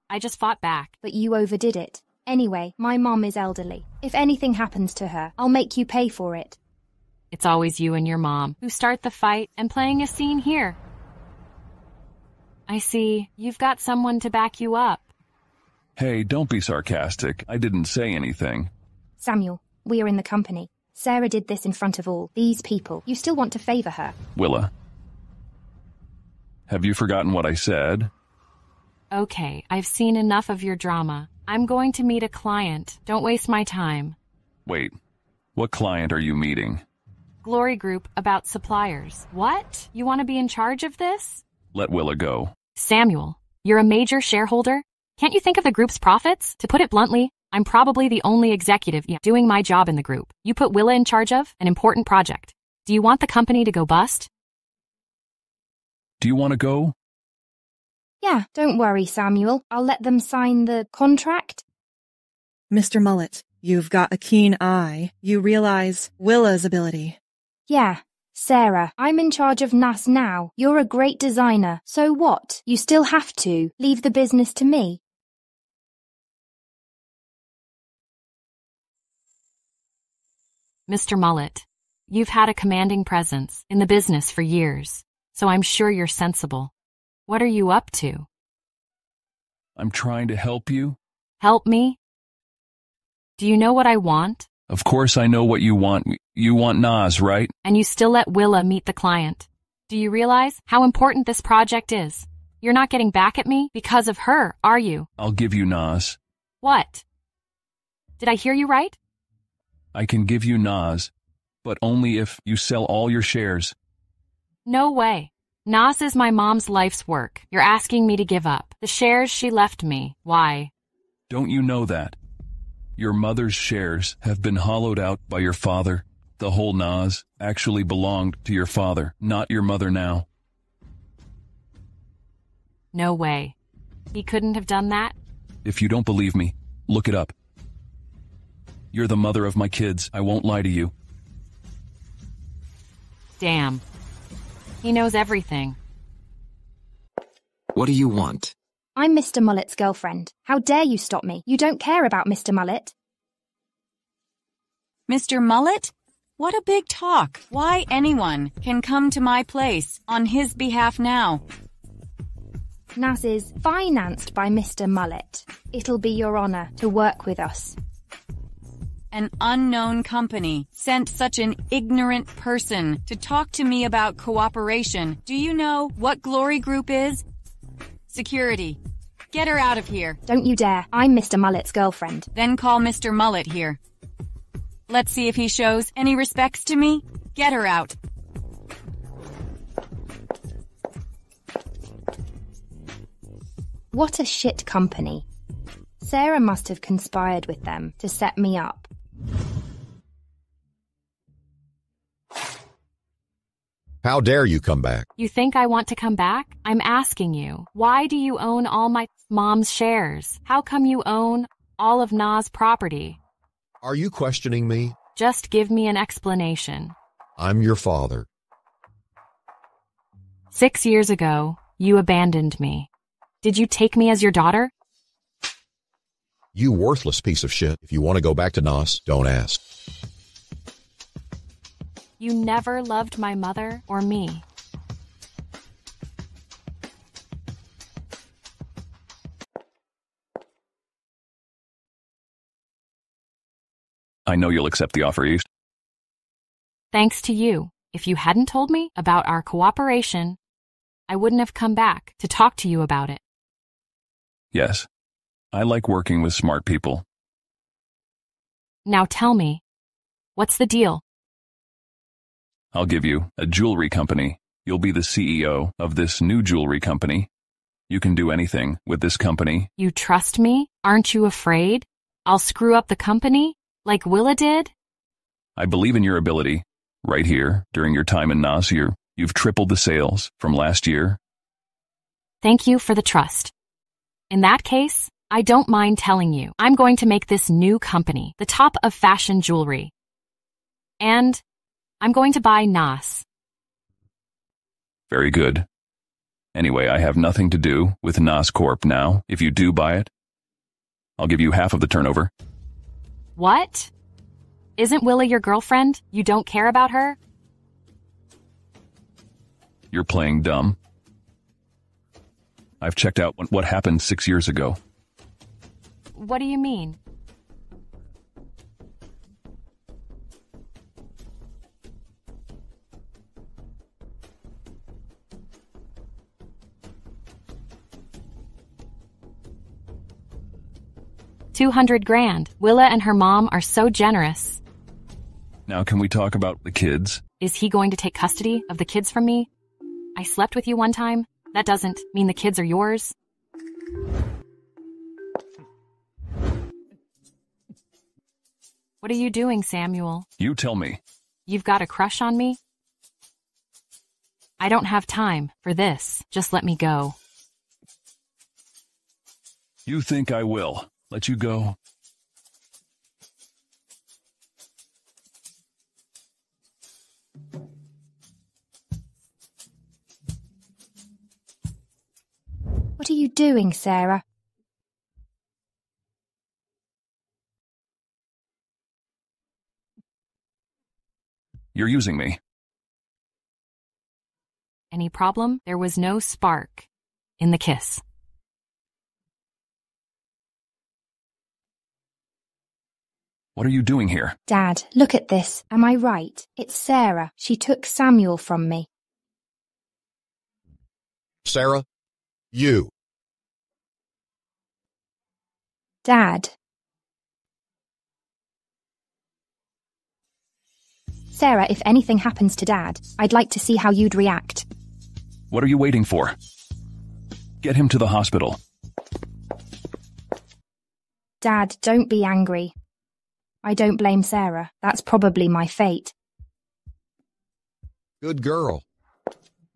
I just fought back. But you overdid it. Anyway, my mom is elderly. If anything happens to her, I'll make you pay for it. It's always you and your mom who start the fight and playing a scene here. I see. You've got someone to back you up. Hey, don't be sarcastic. I didn't say anything. Samuel, we are in the company. Sarah did this in front of all these people. You still want to favor her. Willa, have you forgotten what I said? Okay, I've seen enough of your drama. I'm going to meet a client. Don't waste my time. Wait, what client are you meeting? Glory Group about suppliers. What? You want to be in charge of this? Let Willa go. Samuel, you're a major shareholder? Can't you think of the group's profits? To put it bluntly, I'm probably the only executive doing my job in the group. You put Willa in charge of an important project. Do you want the company to go bust? Do you want to go? Yeah, don't worry, Samuel. I'll let them sign the contract. Mr. Mullet, You've got a keen eye. You realize Willa's ability. Yeah. Sarah, I'm in charge of NAS now. You're a great designer. So what? You still have to leave the business to me. Mr. Mullet, you've had a commanding presence in the business for years, so I'm sure you're sensible. What are you up to? I'm trying to help you. Help me? Do you know what I want? Of course I know what you want. You want NAS, right? And you still let Willa meet the client. Do you realize how important this project is? You're not getting back at me because of her, are you? I'll give you NAS. What? Did I hear you right? I can give you NAS, but only if you sell all your shares. No way. NAS is my mom's life's work. You're asking me to give up the shares she left me. Why? Don't you know that? Your mother's shares have been hollowed out by your father. The whole NAS actually belonged to your father, not your mother now. No way. He couldn't have done that? If you don't believe me, look it up. You're the mother of my kids. I won't lie to you. Damn. He knows everything. What do you want? I'm Mr. Mullet's girlfriend. How dare you stop me? You don't care about Mr. Mullet. Mr. Mullet? What a big talk. Why anyone can come to my place on his behalf now? NAS is financed by Mr. Mullet. It'll be your honor to work with us. An unknown company sent such an ignorant person to talk to me about cooperation. Do you know what Glory Group is? Security. Get her out of here. Don't you dare. I'm Mr. Mullet's girlfriend. Then call Mr. Mullet here. Let's see if he shows any respects to me. Get her out. What a shit company. Sarah must have conspired with them to set me up. How dare you come back? You think I want to come back? I'm asking you, why do you own all my mom's shares? How come you own all of NA's property? Are you questioning me? Just give me an explanation. I'm your father. 6 years ago, you abandoned me. Did you take me as your daughter? You worthless piece of shit. If you want to go back to NAS, don't ask. You never loved my mother or me. I know you'll accept the offer, East. Thanks to you. If you hadn't told me about our cooperation, I wouldn't have come back to talk to you about it. Yes. I like working with smart people. Now tell me, what's the deal? I'll give you a jewelry company. You'll be the CEO of this new jewelry company. You can do anything with this company. You trust me? Aren't you afraid I'll screw up the company like Willa did? I believe in your ability. Right here, during your time in NAS, you've tripled the sales from last year. Thank you for the trust. In that case, I don't mind telling you, I'm going to make this new company the top of fashion jewelry. And I'm going to buy NAS. Very good. Anyway, I have nothing to do with NAS Corp now. If you do buy it, I'll give you half of the turnover. What? Isn't Willa your girlfriend? You don't care about her? You're playing dumb. I've checked out what happened 6 years ago. What do you mean? $200,000. Willa and her mom are so generous. Now can we talk about the kids? Is he going to take custody of the kids from me? I slept with you one time. That doesn't mean the kids are yours. What are you doing, Samuel? You tell me. You've got a crush on me? I don't have time for this. Just let me go. You think I will let you go? What are you doing, Sarah? You're using me. Any problem? There was no spark in the kiss. What are you doing here? Dad, look at this. Am I right? It's Sarah. She took Samuel from me. Sarah, you. Dad. Sarah, if anything happens to Dad, I'd like to see how you'd react. What are you waiting for? Get him to the hospital. Dad, don't be angry. I don't blame Sarah. That's probably my fate. Good girl.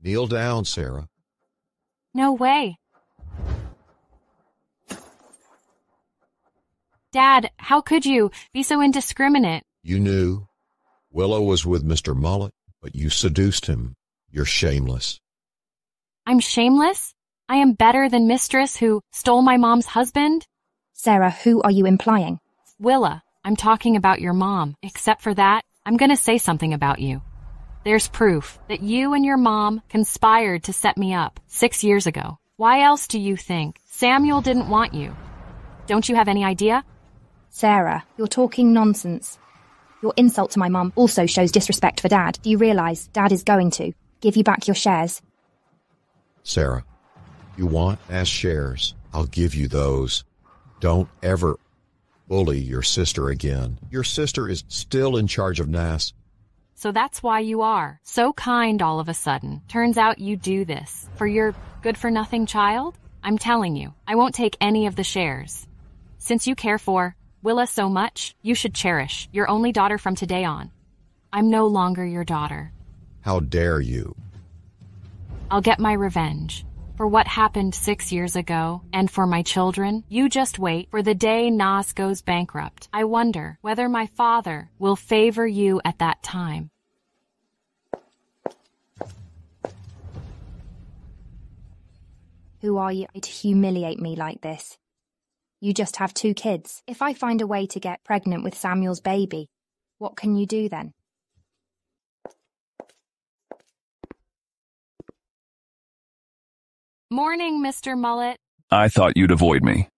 Kneel down, Sarah. No way. Dad, how could you be so indiscriminate? You knew Willow was with Mr. Mullet, but you seduced him. You're shameless. I'm shameless? I am better than Mistress who stole my mom's husband? Sarah, who are you implying? Willa, I'm talking about your mom. Except for that, I'm gonna say something about you. There's proof that you and your mom conspired to set me up 6 years ago. Why else do you think Samuel didn't want you? Don't you have any idea? Sarah, you're talking nonsense. Your insult to my mum also shows disrespect for Dad. Do you realise Dad is going to give you back your shares? Sarah, you want NAS shares? I'll give you those. Don't ever bully your sister again. Your sister is still in charge of NAS. So that's why you are so kind all of a sudden. Turns out you do this for your good-for-nothing child? I'm telling you, I won't take any of the shares. Since you care for Willa so much, you should cherish your only daughter from today on. I'm no longer your daughter. How dare you? I'll get my revenge for what happened 6 years ago, and for my children. You just wait for the day NAS goes bankrupt. I wonder whether my father will favor you at that time. Who are you to humiliate me like this? You just have 2 kids. If I find a way to get pregnant with Samuel's baby, what can you do then? Morning, Mr. Mullet. I thought you'd avoid me.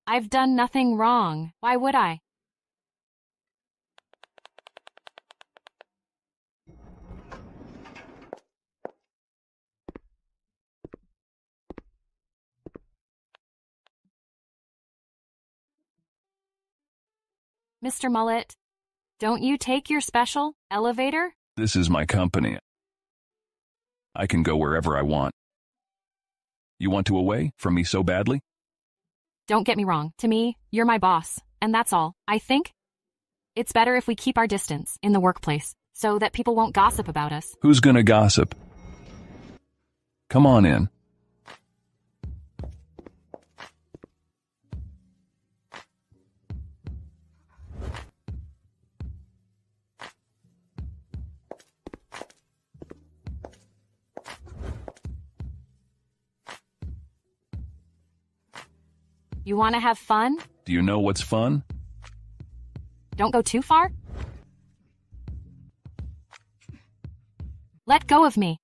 I've done nothing wrong. Why would I? Mr. Mullet, don't you take your special elevator? This is my company. I can go wherever I want. You want to away from me so badly? Don't get me wrong. To me, you're my boss, and that's all. I think it's better if we keep our distance in the workplace so that people won't gossip about us. Who's gonna gossip? Come on in. You want to have fun? Do you know what's fun? Don't go too far. Let go of me.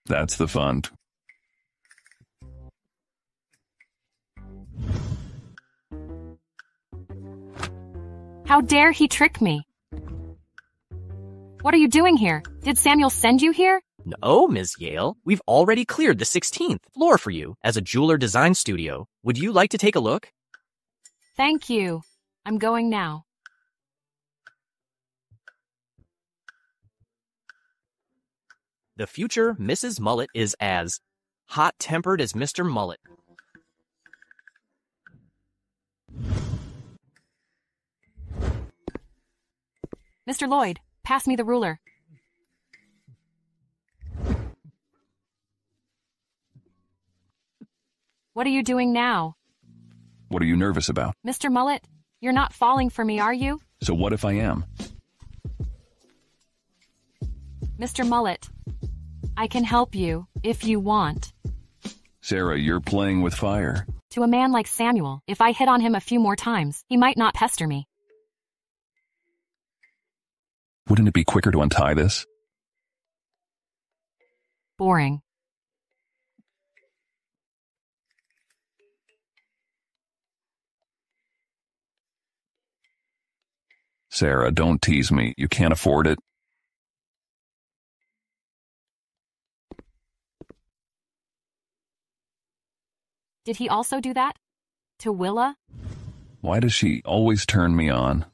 That's the fun. How dare he trick me? What are you doing here? Did Samuel send you here? No, Ms. Yale. We've already cleared the 16th floor for you as a jeweler design studio. Would you like to take a look? Thank you. I'm going now. The future Mrs. Mullet is as hot-tempered as Mr. Mullet. Mr. Lloyd, pass me the ruler. What are you doing now? What are you nervous about? Mr. Mullet, you're not falling for me, are you? So what if I am? Mr. Mullet, I can help you, if you want. Sarah, you're playing with fire. To a man like Samuel, if I hit on him a few more times, he might not pester me. Wouldn't it be quicker to untie this? Boring. Sarah, don't tease me. You can't afford it. Did he also do that? To Willa? Why does she always turn me on?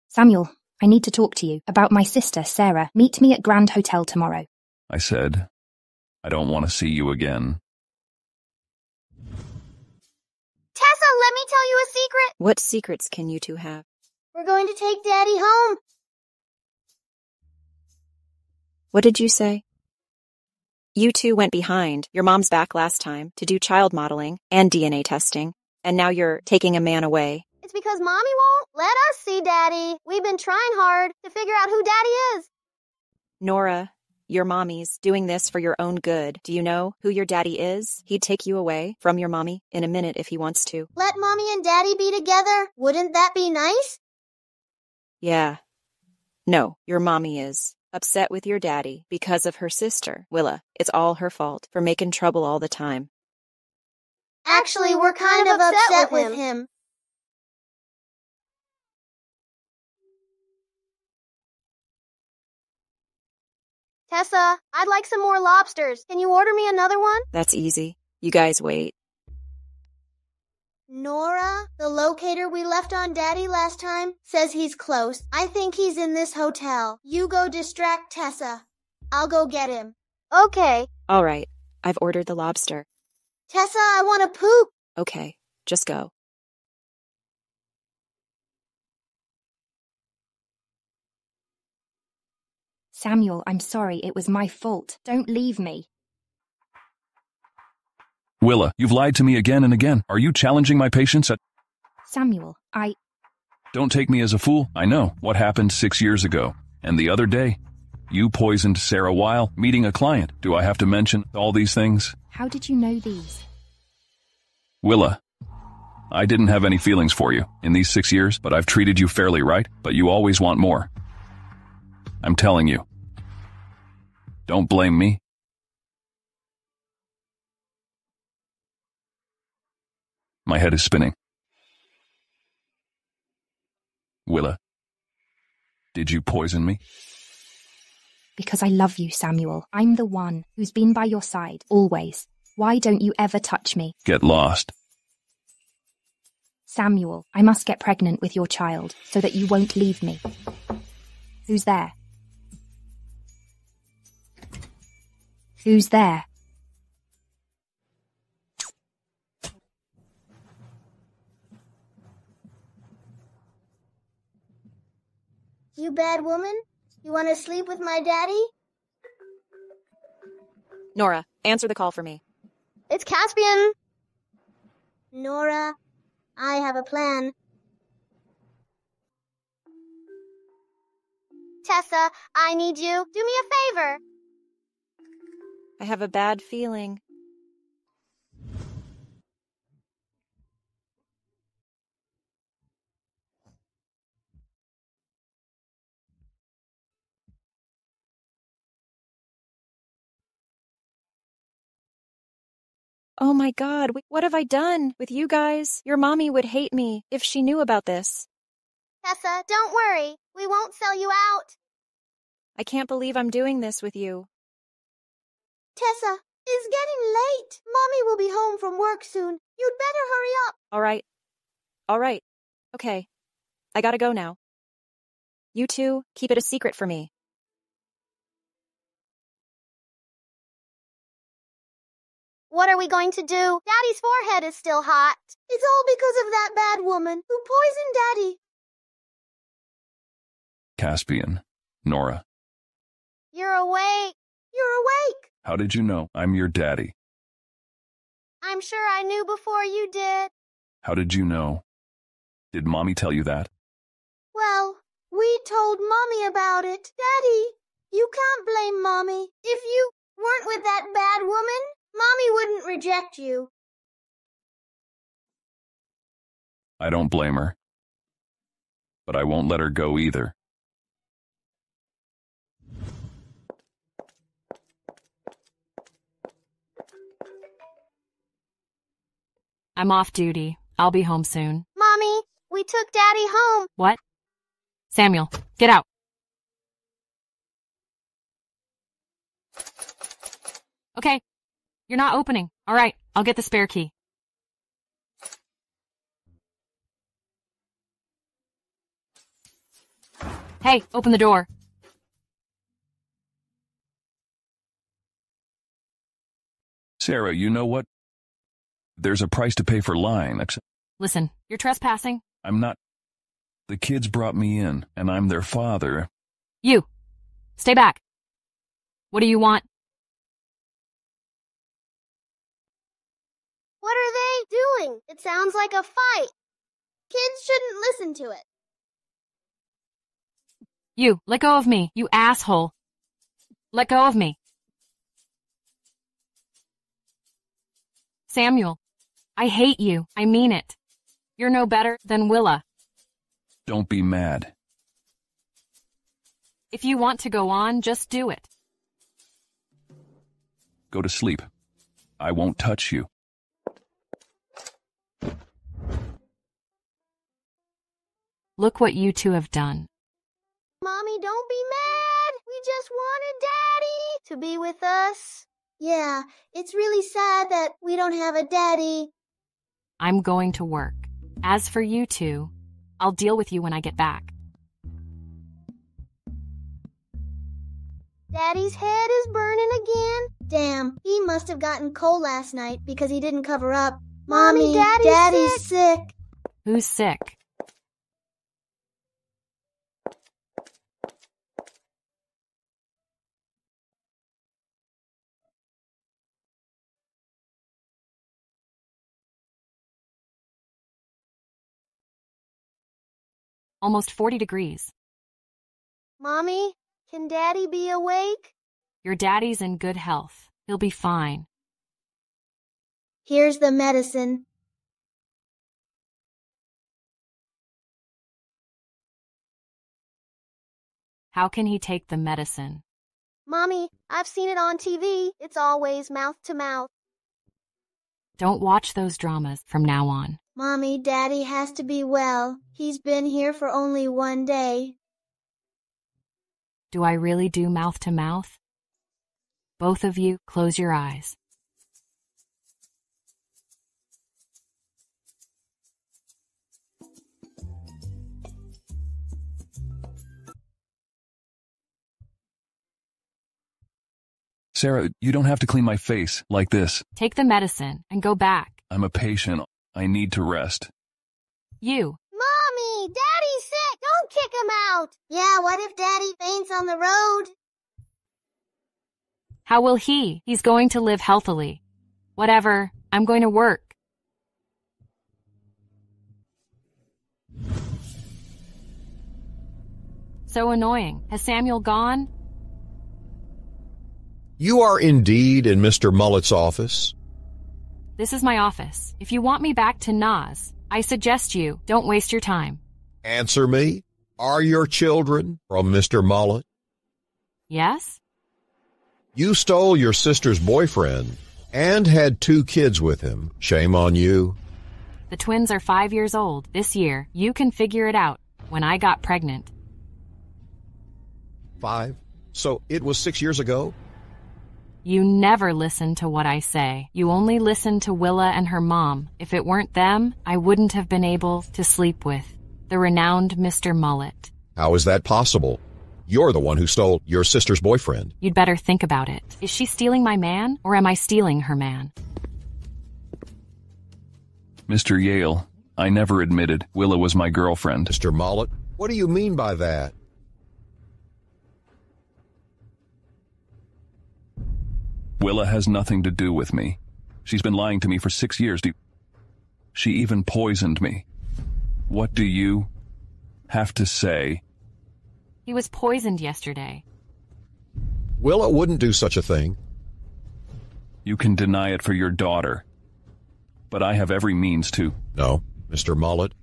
Samuel, I need to talk to you about my sister, Sarah. Meet me at Grand Hotel tomorrow. I said, I don't want to see you again. Tessa, let me tell you a secret. What secrets can you two have? We're going to take Daddy home. What did you say? You two went behind your mom's back last time to do child modeling and DNA testing, and now you're taking a man away. It's because Mommy won't let us see Daddy. We've been trying hard to figure out who Daddy is. Nora, your mommy's doing this for your own good. Do you know who your daddy is? He'd take you away from your mommy in a minute if he wants to. Let Mommy and Daddy be together? Wouldn't that be nice? Yeah. No, your mommy is upset with your daddy because of her sister, Willa. It's all her fault for making trouble all the time. Actually, we're kind of upset with him. Tessa, I'd like some more lobsters. Can you order me another one? That's easy. You guys wait. Nora, the locator we left on Daddy last time, says he's close. I think he's in this hotel. You go distract Tessa. I'll go get him. Okay. All right. I've ordered the lobster. Tessa, I want to poop. Okay. Just go. Samuel, I'm sorry. It was my fault. Don't leave me. Willa, you've lied to me again and again. Are you challenging my patience? Samuel, Don't take me as a fool. I know what happened 6 years ago. And the other day, you poisoned Sarah while meeting a client. Do I have to mention all these things? How did you know these? Willa, I didn't have any feelings for you in these 6 years, but I've treated you fairly, right? But you always want more. I'm telling you. Don't blame me. My head is spinning. Willa, did you poison me? Because I love you, Samuel. I'm the one who's been by your side, always. Why don't you ever touch me? Get lost. Samuel, I must get pregnant with your child so that you won't leave me. Who's there? Who's there? You bad woman? You want to sleep with my daddy? Nora, answer the call for me. It's Caspian. Nora, I have a plan. Tessa, I need you. Do me a favor. I have a bad feeling. Oh my God, what have I done with you guys? Your mommy would hate me if she knew about this. Tessa, don't worry. We won't sell you out. I can't believe I'm doing this with you. Tessa, it's getting late. Mommy will be home from work soon. You'd better hurry up. All right. Okay. I gotta go now. You two, keep it a secret for me. What are we going to do? Daddy's forehead is still hot. It's all because of that bad woman who poisoned Daddy. Caspian, Nora. You're awake. You're awake. How did you know I'm your daddy? I'm sure I knew before you did. How did you know? Did Mommy tell you that? Well, we told Mommy about it. Daddy, you can't blame Mommy. If you weren't with that bad woman, Mommy wouldn't reject you. I don't blame her. But I won't let her go either. I'm off duty. I'll be home soon. Mommy, we took Daddy home. What? Samuel, get out. Okay, you're not opening. All right, I'll get the spare key. Hey, open the door. Sarah, you know what? There's a price to pay for lying. Listen, you're trespassing. I'm not. The kids brought me in, and I'm their father. You, stay back. What do you want? What are they doing? It sounds like a fight. Kids shouldn't listen to it. You, let go of me, you asshole. Let go of me. Samuel, I hate you. I mean it. You're no better than Willa. Don't be mad. If you want to go on, just do it. Go to sleep. I won't touch you. Look what you two have done. Mommy, don't be mad. We just wanted Daddy to be with us. Yeah, it's really sad that we don't have a daddy. I'm going to work. As for you two, I'll deal with you when I get back. Daddy's head is burning again. Damn, he must have gotten cold last night because he didn't cover up. Mommy, Daddy's sick. Who's sick? Almost 40 degrees. Mommy, can Daddy be awake? Your daddy's in good health. He'll be fine. Here's the medicine. How can he take the medicine? Mommy, I've seen it on TV. It's always mouth to mouth. Don't watch those dramas from now on. Mommy, Daddy has to be well. He's been here for only one day. Do I really do mouth to mouth? Both of you, close your eyes. Sarah, you don't have to clean my face like this. Take the medicine and go back. I'm a patient. I need to rest. You. Mommy, Daddy's sick. Don't kick him out. Yeah, what if Daddy faints on the road? How will he? He's going to live healthily. Whatever. I'm going to work. So annoying. Has Samuel gone? You are indeed in Mr. Mullet's office. This is my office. If you want me back to Nas, I suggest you don't waste your time. Answer me. Are your children from Mr. Mullet? Yes? You stole your sister's boyfriend and had 2 kids with him. Shame on you. The twins are 5 years old this year. You can figure it out. When I got pregnant. 5? So it was 6 years ago? You never listen to what I say. You only listen to Willa and her mom. If it weren't them, I wouldn't have been able to sleep with the renowned Mr. Mullet. How is that possible? You're the one who stole your sister's boyfriend. You'd better think about it. Is she stealing my man, or am I stealing her man? Mr. Yale, I never admitted Willa was my girlfriend. Mr. Mullet, what do you mean by that? Willa has nothing to do with me. She's been lying to me for 6 years. She even poisoned me. What do you have to say? He was poisoned yesterday. Willa wouldn't do such a thing. You can deny it for your daughter, but I have every means to. No, Mr. Mullet.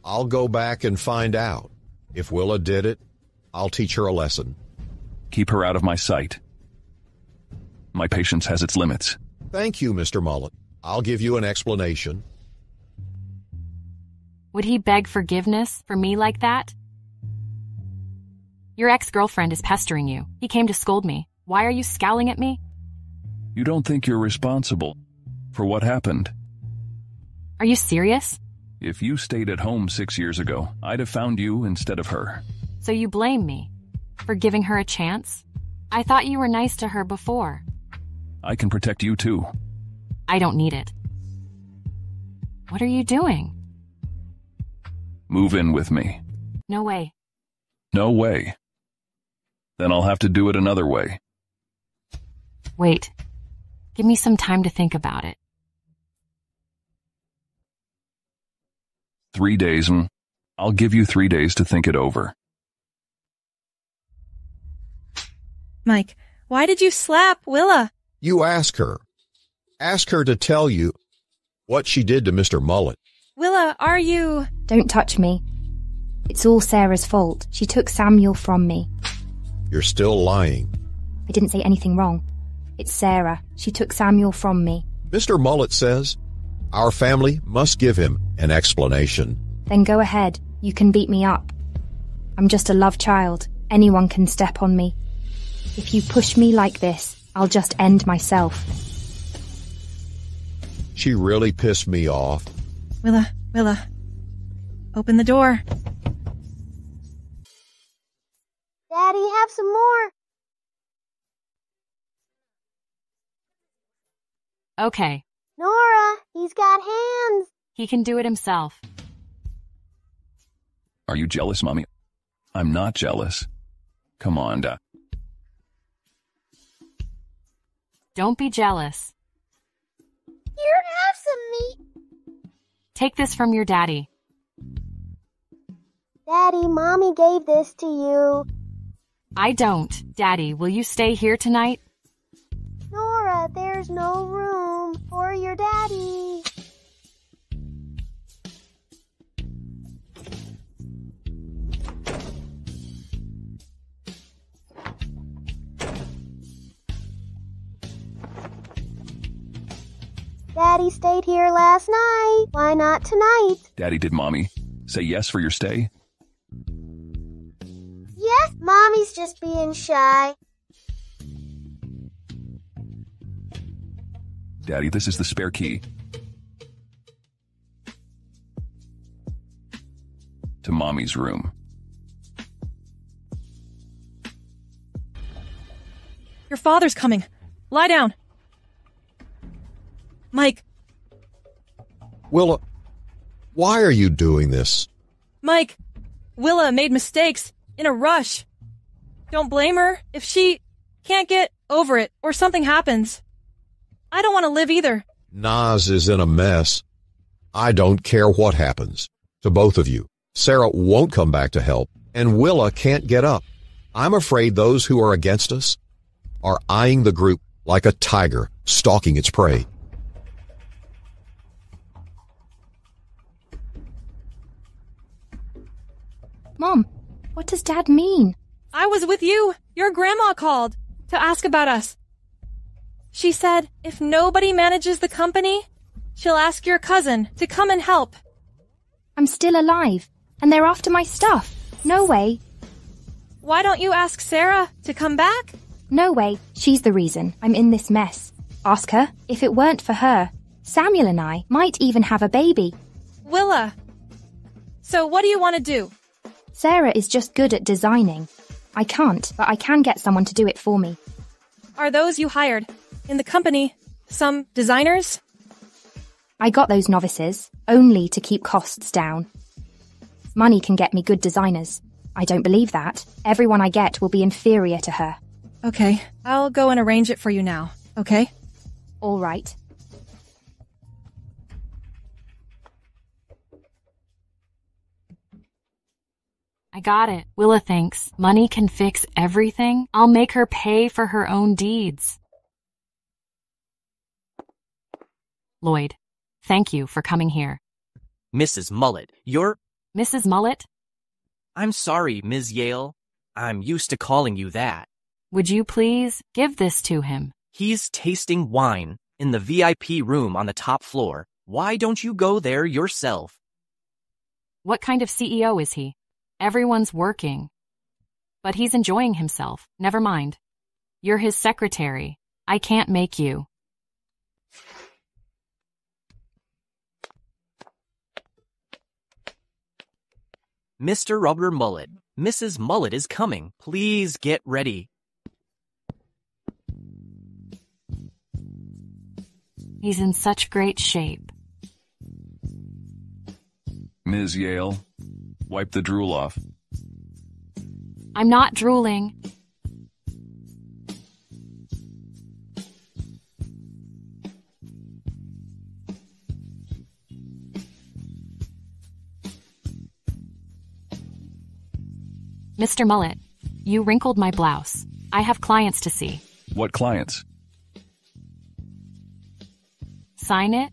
I'll go back and find out. If Willa did it, I'll teach her a lesson. Keep her out of my sight. My patience has its limits. Thank you, Mr. Mullet. I'll give you an explanation. Would he beg forgiveness for me like that? Your ex-girlfriend is pestering you. He came to scold me. Why are you scowling at me? You don't think you're responsible for what happened? Are you serious? If you stayed at home 6 years ago, I'd have found you instead of her. So you blame me for giving her a chance? I thought you were nice to her before. I can protect you too. I don't need it. What are you doing? Move in with me. No way. No way. Then I'll have to do it another way. Wait. Give me some time to think about it. 3 days, and I'll give you 3 days to think it over. Mike, why did you slap Willa? You ask her. Ask her to tell you what she did to Mr. Mullet. Willa, are you... Don't touch me. It's all Sarah's fault. She took Samuel from me. You're still lying. I didn't say anything wrong. It's Sarah. She took Samuel from me. Mr. Mullet says our family must give him an explanation. Then go ahead. You can beat me up. I'm just a love child. Anyone can step on me. If you push me like this, I'll just end myself. She really pissed me off. Willa, open the door. Daddy, have some more. Okay. Nora, he's got hands. He can do it himself. Are you jealous, Mommy? I'm not jealous. Come on, Dad. Don't be jealous. Here, have some meat. Take this from your daddy. Daddy, Mommy gave this to you. I don't. Daddy, will you stay here tonight? Nora, there's no room for your daddy. Daddy stayed here last night. Why not tonight? Daddy, did Mommy say yes for your stay? Yes, Mommy's just being shy. Daddy, this is the spare key to Mommy's room. Your father's coming. Lie down. Mike. Willa, why are you doing this? Mike, Willa made mistakes in a rush. Don't blame her if she can't get over it or something happens. I don't want to live either. Naz is in a mess. I don't care what happens to both of you. Sarah won't come back to help, and Willa can't get up. I'm afraid those who are against us are eyeing the group like a tiger stalking its prey. Mom, what does Dad mean? I was with you. Your grandma called to ask about us. She said if nobody manages the company, she'll ask your cousin to come and help. I'm still alive, and they're after my stuff. No way. Why don't you ask Sarah to come back? No way. She's the reason I'm in this mess. Ask her. If it weren't for her, Samuel and I might even have a baby. Willa. So what do you want to do? Sarah is just good at designing. I can't, but I can get someone to do it for me. Are those you hired in the company some designers? I got those novices, only to keep costs down. Money can get me good designers. I don't believe that. Everyone I get will be inferior to her. Okay, I'll go and arrange it for you now, okay? All right. I got it. Willa thinks money can fix everything. I'll make her pay for her own deeds. Lloyd, thank you for coming here. Mrs. Mullet, you're... Mrs. Mullet? I'm sorry, Ms. Yale. I'm used to calling you that. Would you please give this to him? He's tasting wine in the VIP room on the top floor. Why don't you go there yourself? What kind of CEO is he? Everyone's working. But he's enjoying himself. Never mind. You're his secretary. I can't make you. Mr. Rubber Mullet, Mrs. Mullet is coming. Please get ready. He's in such great shape. Ms. Yale, wipe the drool off. I'm not drooling. Mr. Mullet, you wrinkled my blouse. I have clients to see. What clients? Sign it?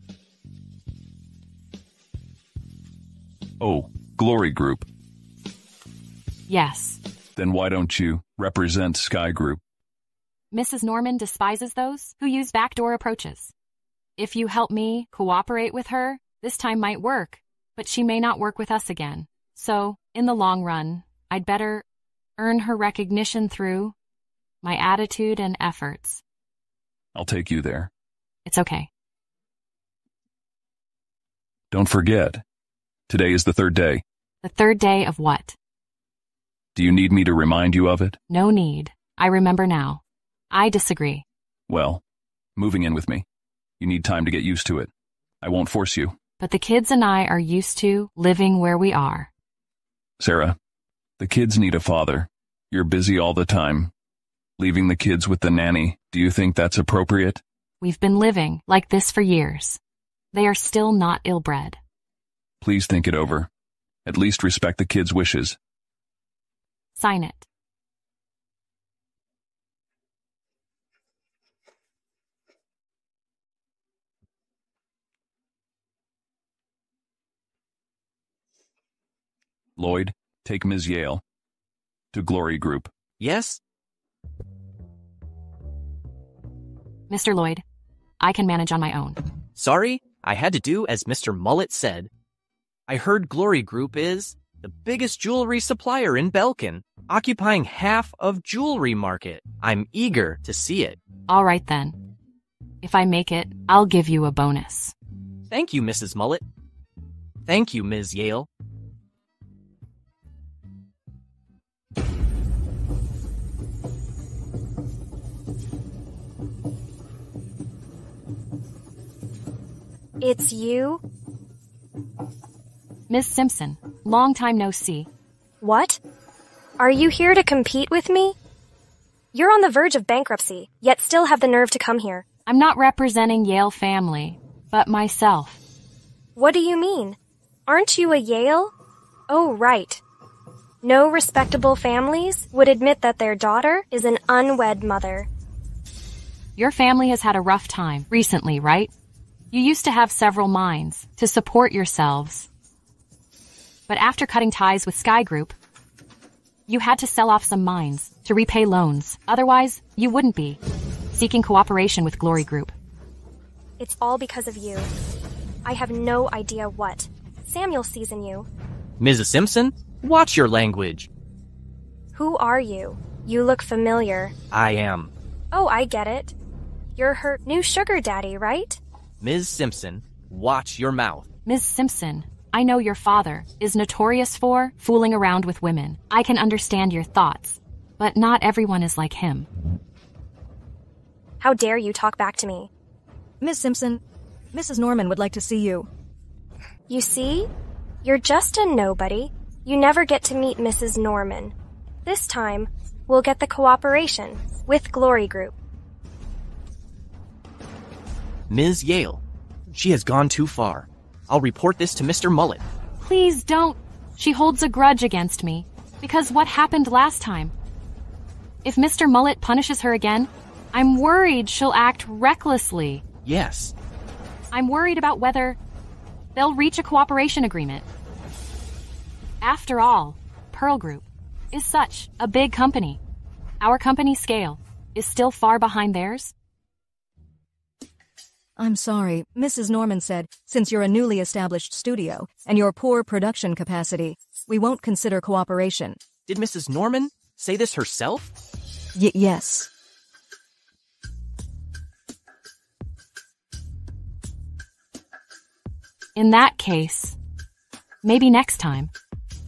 Oh, Glory Group. Yes. Then why don't you represent Sky Group? Mrs. Norman despises those who use backdoor approaches. If you help me cooperate with her, this time might work, but she may not work with us again. So, in the long run, I'd better earn her recognition through my attitude and efforts. I'll take you there. It's okay. Don't forget, today is the third day. The third day of what? Do you need me to remind you of it? No need. I remember now. I disagree. Well, moving in with me. You need time to get used to it. I won't force you. But the kids and I are used to living where we are. Sarah, the kids need a father. You're busy all the time. Leaving the kids with the nanny, do you think that's appropriate? We've been living like this for years. They are still not ill-bred. Please think it over. At least respect the kids' wishes. Sign it. Lloyd, take Ms. Yale to Glory Group. Yes? Mr. Lloyd, I can manage on my own. Sorry, I had to do as Mr. Mullet said. I heard Glory Group is the biggest jewelry supplier in Belkin, occupying half of jewelry market. I'm eager to see it. All right then. If I make it, I'll give you a bonus. Thank you, Mrs. Mullet. Thank you, Ms. Yale. It's you? Miss Simpson, long time no see. What? Are you here to compete with me? You're on the verge of bankruptcy, yet still have the nerve to come here. I'm not representing Yale family, but myself. What do you mean? Aren't you a Yale? Oh, right. No respectable families would admit that their daughter is an unwed mother. Your family has had a rough time recently, right? You used to have several mines to support yourselves. But after cutting ties with Sky Group, you had to sell off some mines to repay loans. Otherwise, you wouldn't be seeking cooperation with Glory Group. It's all because of you. I have no idea what. Samuel sees in you. Mrs. Simpson, watch your language. Who are you? You look familiar. I am. Oh, I get it. You're her new sugar daddy, right? Ms. Simpson, watch your mouth. Ms. Simpson, I know your father is notorious for fooling around with women. I can understand your thoughts, but not everyone is like him. How dare you talk back to me? Miss Simpson, Mrs. Norman would like to see you. You see? You're just a nobody. You never get to meet Mrs. Norman. This time, we'll get the cooperation with Glory Group. Ms. Yale, she has gone too far. I'll report this to Mr. Mullet. Please don't. She holds a grudge against me. Because what happened last time? If Mr. Mullet punishes her again, I'm worried she'll act recklessly. Yes. I'm worried about whether they'll reach a cooperation agreement. After all, Pearl Group is such a big company. Our company's scale is still far behind theirs. I'm sorry. Mrs. Norman said, since you're a newly established studio and your poor production capacity, we won't consider cooperation. Did Mrs. Norman say this herself? Yes. In that case, maybe next time.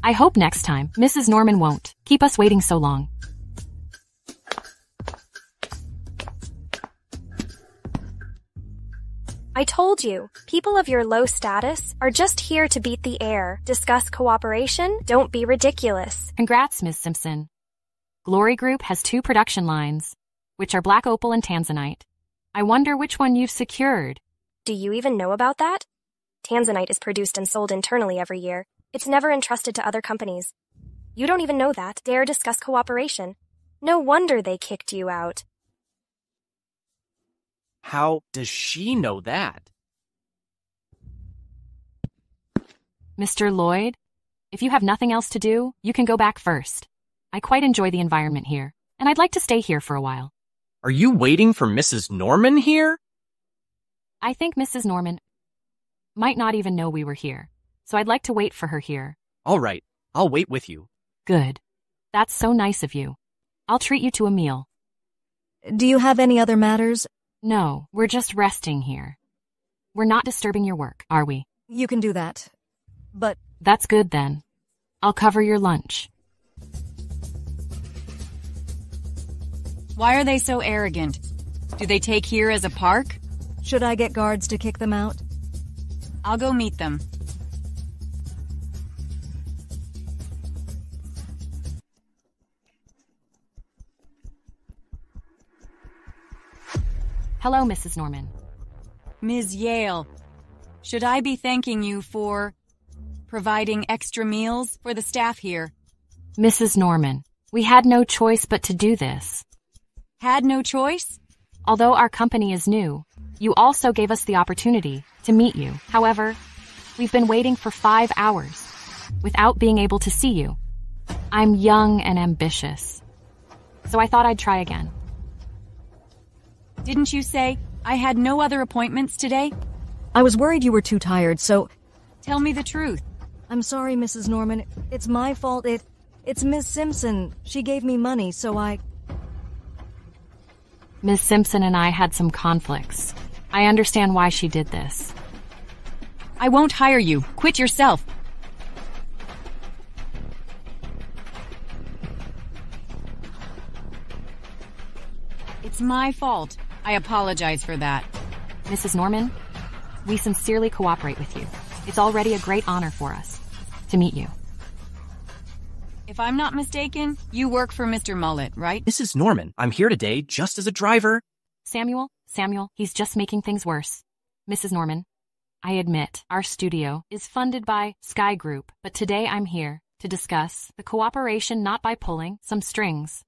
I hope next time Mrs. Norman won't keep us waiting so long. I told you, people of your low status are just here to beat the air, discuss cooperation. Don't be ridiculous. Congrats, Ms. Simpson. Glory Group has 2 production lines, which are Black Opal and Tanzanite. I wonder which one you've secured. Do you even know about that? Tanzanite is produced and sold internally every year. It's never entrusted to other companies. You don't even know that. Dare discuss cooperation. No wonder they kicked you out. How does she know that? Mr. Lloyd, if you have nothing else to do, you can go back first. I quite enjoy the environment here, and I'd like to stay here for a while. Are you waiting for Mrs. Norman here? I think Mrs. Norman might not even know we were here, so I'd like to wait for her here. All right, I'll wait with you. Good. That's so nice of you. I'll treat you to a meal. Do you have any other matters? No, we're just resting here. We're not disturbing your work, are we? You can do that. But... That's good then. I'll cover your lunch. Why are they so arrogant? Do they take here as a park? Should I get guards to kick them out? I'll go meet them. Hello, Mrs. Norman. Ms. Yale, should I be thanking you for providing extra meals for the staff here? Mrs. Norman, we had no choice but to do this. Had no choice? Although our company is new, you also gave us the opportunity to meet you. However, we've been waiting for 5 hours without being able to see you. I'm young and ambitious, so I thought I'd try again. Didn't you say I had no other appointments today? I was worried you were too tired, so... Tell me the truth. I'm sorry, Mrs. Norman. It's my fault. It's Miss Simpson. She gave me money, so I... Miss Simpson and I had some conflicts. I understand why she did this. I won't hire you. Quit yourself. It's my fault. I apologize for that. Mrs. Norman, we sincerely cooperate with you. It's already a great honor for us to meet you. If I'm not mistaken, you work for Mr. Mullet, right? Mrs. Norman, I'm here today just as a driver. Samuel, he's just making things worse. Mrs. Norman, I admit our studio is funded by Sky Group, but today I'm here to discuss the cooperation not by pulling some strings.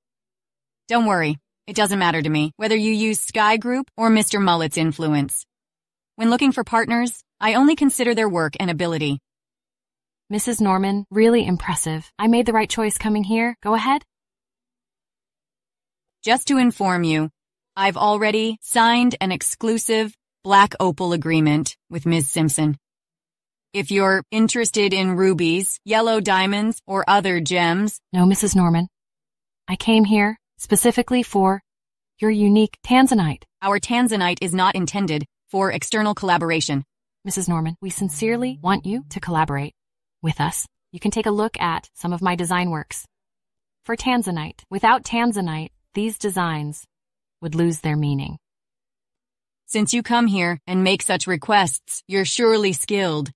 Don't worry. It doesn't matter to me whether you use Sky Group or Mr. Mullet's influence. When looking for partners, I only consider their work and ability. Mrs. Norman, really impressive. I made the right choice coming here. Go ahead. Just to inform you, I've already signed an exclusive Black Opal agreement with Ms. Simpson. If you're interested in rubies, yellow diamonds, or other gems... No, Mrs. Norman. I came here specifically for your unique Tanzanite. Our Tanzanite is not intended for external collaboration. Mrs. Norman, we sincerely want you to collaborate with us. You can take a look at some of my design works. For Tanzanite, without Tanzanite, these designs would lose their meaning. Since you come here and make such requests, you're surely skilled.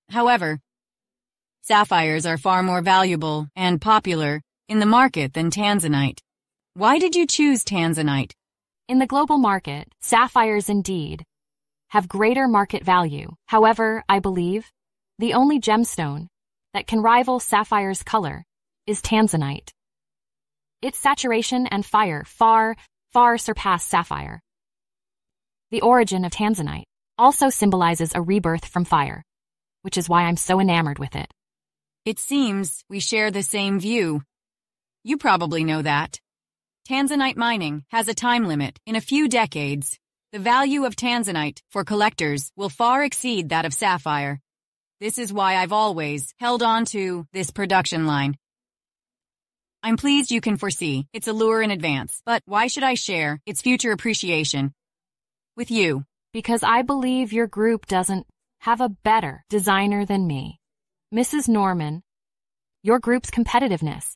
However, sapphires are far more valuable and popular in the market than Tanzanite. Why did you choose Tanzanite? In the global market, sapphires indeed have greater market value. However, I believe the only gemstone that can rival sapphire's color is tanzanite. Its saturation and fire far, far surpass sapphire. The origin of tanzanite also symbolizes a rebirth from fire, which is why I'm so enamored with it. It seems we share the same view. You probably know that. Tanzanite mining has a time limit. In a few decades, the value of tanzanite for collectors will far exceed that of sapphire. This is why I've always held on to this production line. I'm pleased you can foresee its allure in advance, but why should I share its future appreciation with you? Because I believe your group doesn't have a better designer than me. Mrs. Norman, your group's competitiveness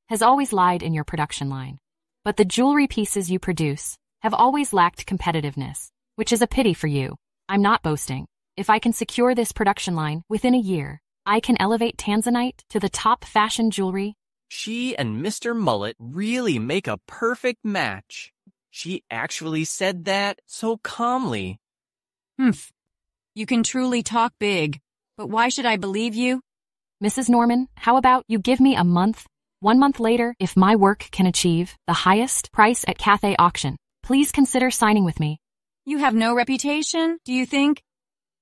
has always lied in your production line, but the jewelry pieces you produce have always lacked competitiveness, which is a pity for you. I'm not boasting. If I can secure this production line within a year, I can elevate tanzanite to the top fashion jewelry. She and Mr. Mullet really make a perfect match. She actually said that so calmly. Humph. You can truly talk big, but why should I believe you? Mrs. Norman, how about you give me a month? 1 month later, if my work can achieve the highest price at Cathay auction, please consider signing with me. You have no reputation, do you think?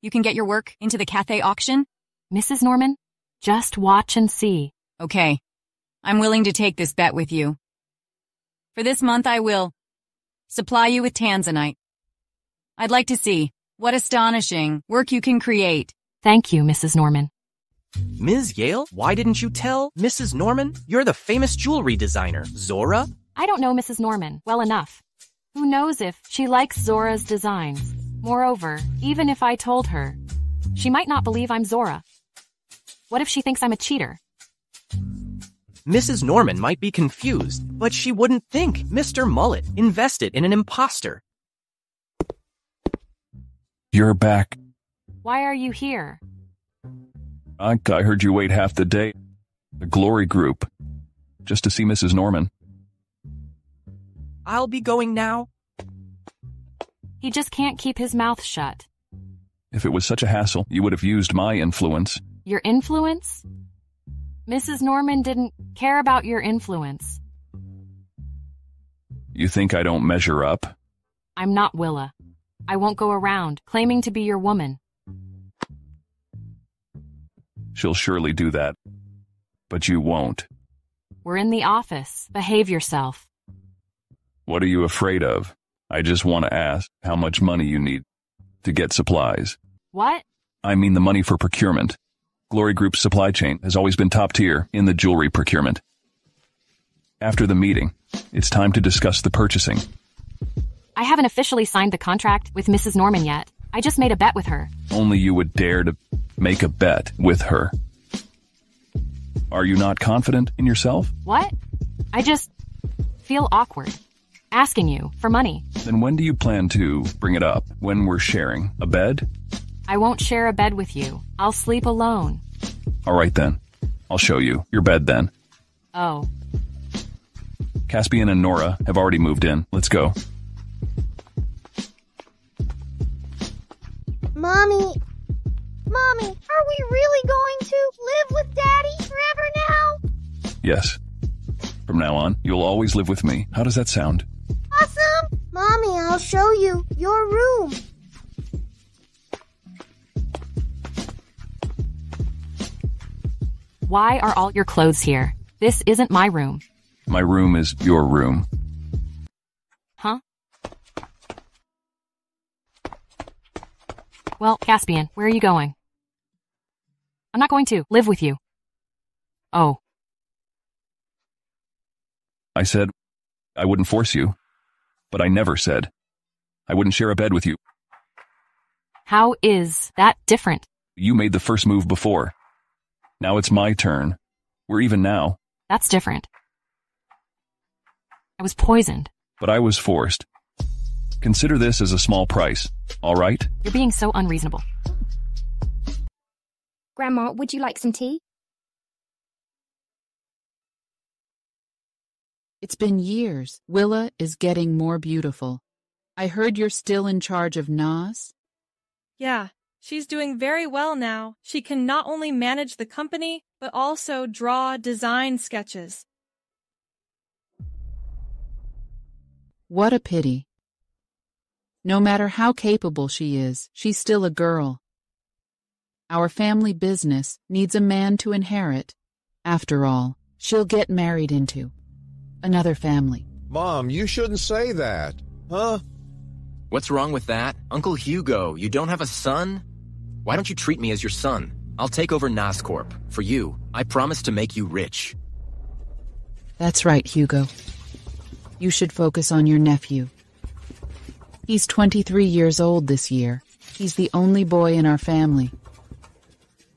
You can get your work into the Cathay auction? Mrs. Norman, just watch and see. Okay. I'm willing to take this bet with you. For this month, I will supply you with tanzanite. I'd like to see what astonishing work you can create. Thank you, Mrs. Norman. Ms. Yale, why didn't you tell Mrs. Norman you're the famous jewelry designer, Zora? I don't know Mrs. Norman well enough. Who knows if she likes Zora's designs? Moreover, even if I told her, she might not believe I'm Zora. What if she thinks I'm a cheater? Mrs. Norman might be confused, but she wouldn't think Mr. Mullet invested in an imposter. You're back. Why are you here? I heard you wait half the day. The Glory Group. Just to see Mrs. Norman. I'll be going now. He just can't keep his mouth shut. If it was such a hassle, you would have used my influence. Your influence? Mrs. Norman didn't care about your influence. You think I don't measure up? I'm not Willa. I won't go around claiming to be your woman. She'll surely do that. But you won't. We're in the office. Behave yourself. What are you afraid of? I just want to ask how much money you need to get supplies. What? I mean the money for procurement. Glory Group's supply chain has always been top tier in the jewelry procurement. After the meeting, it's time to discuss the purchasing. I haven't officially signed the contract with Mrs. Norman yet. I just made a bet with her. Only you would dare to make a bet with her. Are you not confident in yourself? What? I just feel awkward asking you for money. Then when do you plan to bring it up? When we're sharing a bed? I won't share a bed with you. I'll sleep alone. All right then. I'll show you your bed then. Oh. Caspian and Nora have already moved in. Let's go. Mommy, are we really going to live with Daddy forever now? Yes. From now on, you'll always live with me. How does that sound? Awesome! Mommy, I'll show you your room. Why are all your clothes here? This isn't my room. My room is your room. Huh? Well, Caspian, where are you going? I'm not going to live with you. Oh. I said I wouldn't force you, but I never said I wouldn't share a bed with you. How is that different? You made the first move before. Now it's my turn. We're even now. That's different. I was poisoned. But I was forced. Consider this as a small price, all right? You're being so unreasonable. Grandma, would you like some tea? It's been years. Willa is getting more beautiful. I heard you're still in charge of Nas? Yeah, She's doing very well now. She can not only manage the company, but also draw design sketches. What a pity. No matter how capable she is, she's still a girl. Our family business needs a man to inherit. After all, she'll get married into another family. Mom, you shouldn't say that, huh? What's wrong with that? Uncle Hugo, you don't have a son? Why don't you treat me as your son? I'll take over Nascorp. For you, I promise to make you rich. That's right, Hugo. You should focus on your nephew. He's 23 years old this year. He's the only boy in our family.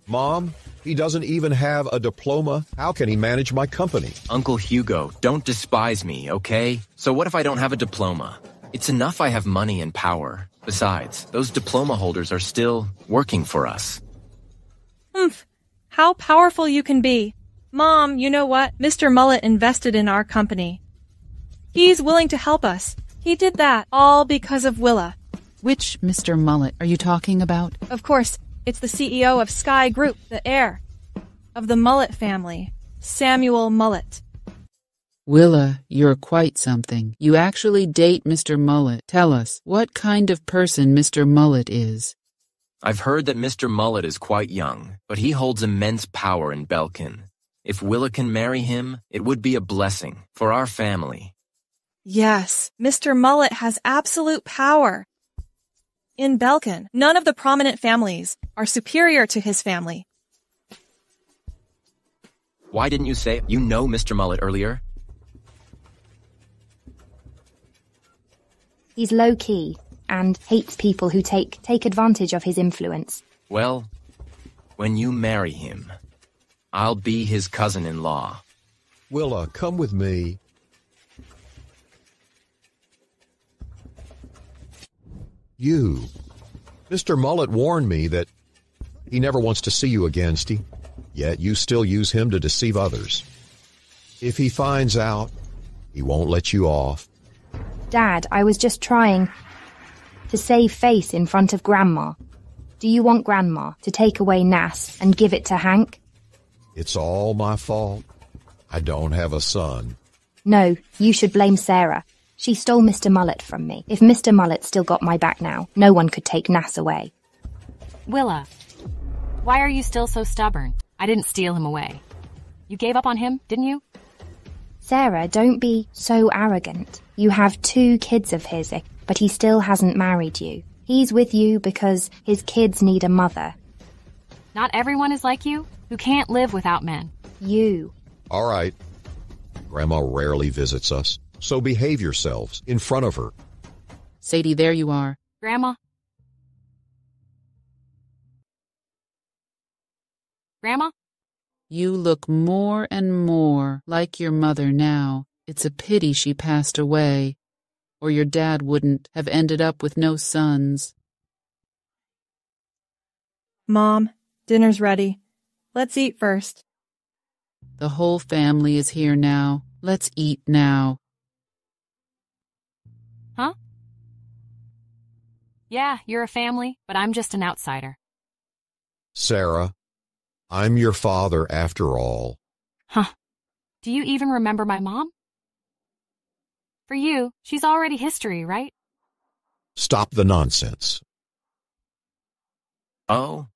Mom, he doesn't even have a diploma. How can he manage my company? Uncle Hugo, don't despise me, okay? So what if I don't have a diploma? It's enough I have money and power. Besides, those diploma holders are still working for us. Humph. How powerful you can be. Mom, you know what? Mr. Mullet invested in our company. He's willing to help us. He did that all because of Willa. Which Mr. Mullet are you talking about? Of course, it's the CEO of Sky Group, the heir of the Mullet family, Samuel Mullet. Willa, you're quite something. You actually date Mr. Mullet. Tell us, what kind of person Mr. Mullet is? I've heard that Mr. Mullet is quite young, but he holds immense power in Belkin. If Willa can marry him, it would be a blessing for our family. Yes, Mr. Mullet has absolute power. In Belkin, none of the prominent families are superior to his family. Why didn't you say you know Mr. Mullet earlier? He's low-key and hates people who take advantage of his influence. Well, when you marry him, I'll be his cousin-in-law. Willa, come with me. You. Mr. Mullet warned me that he never wants to see you again, Steve. Yet you still use him to deceive others. If he finds out, he won't let you off. Dad, I was just trying to save face in front of Grandma. Do you want Grandma to take away Nas and give it to Hank? It's all my fault. I don't have a son. No, you should blame Sarah. She stole Mr. Mullet from me. If Mr. Mullet still got my back now, no one could take Nas away. Willa, why are you still so stubborn? I didn't steal him away. You gave up on him, didn't you? Sarah, don't be so arrogant. You have 2 kids of his, but he still hasn't married you. He's with you because his kids need a mother. Not everyone is like you, who can't live without men. You. All right. Grandma rarely visits us, so behave yourselves in front of her. Sadie, there you are. Grandma? Grandma? You look more and more like your mother now. It's a pity she passed away, or your dad wouldn't have ended up with no sons. Mom, dinner's ready. Let's eat first. The whole family is here now. Let's eat now. Huh? Yeah, you're a family, but I'm just an outsider. Sarah, I'm your father after all. Huh. Do you even remember my mom? For you, she's already history, right? Stop the nonsense. Oh,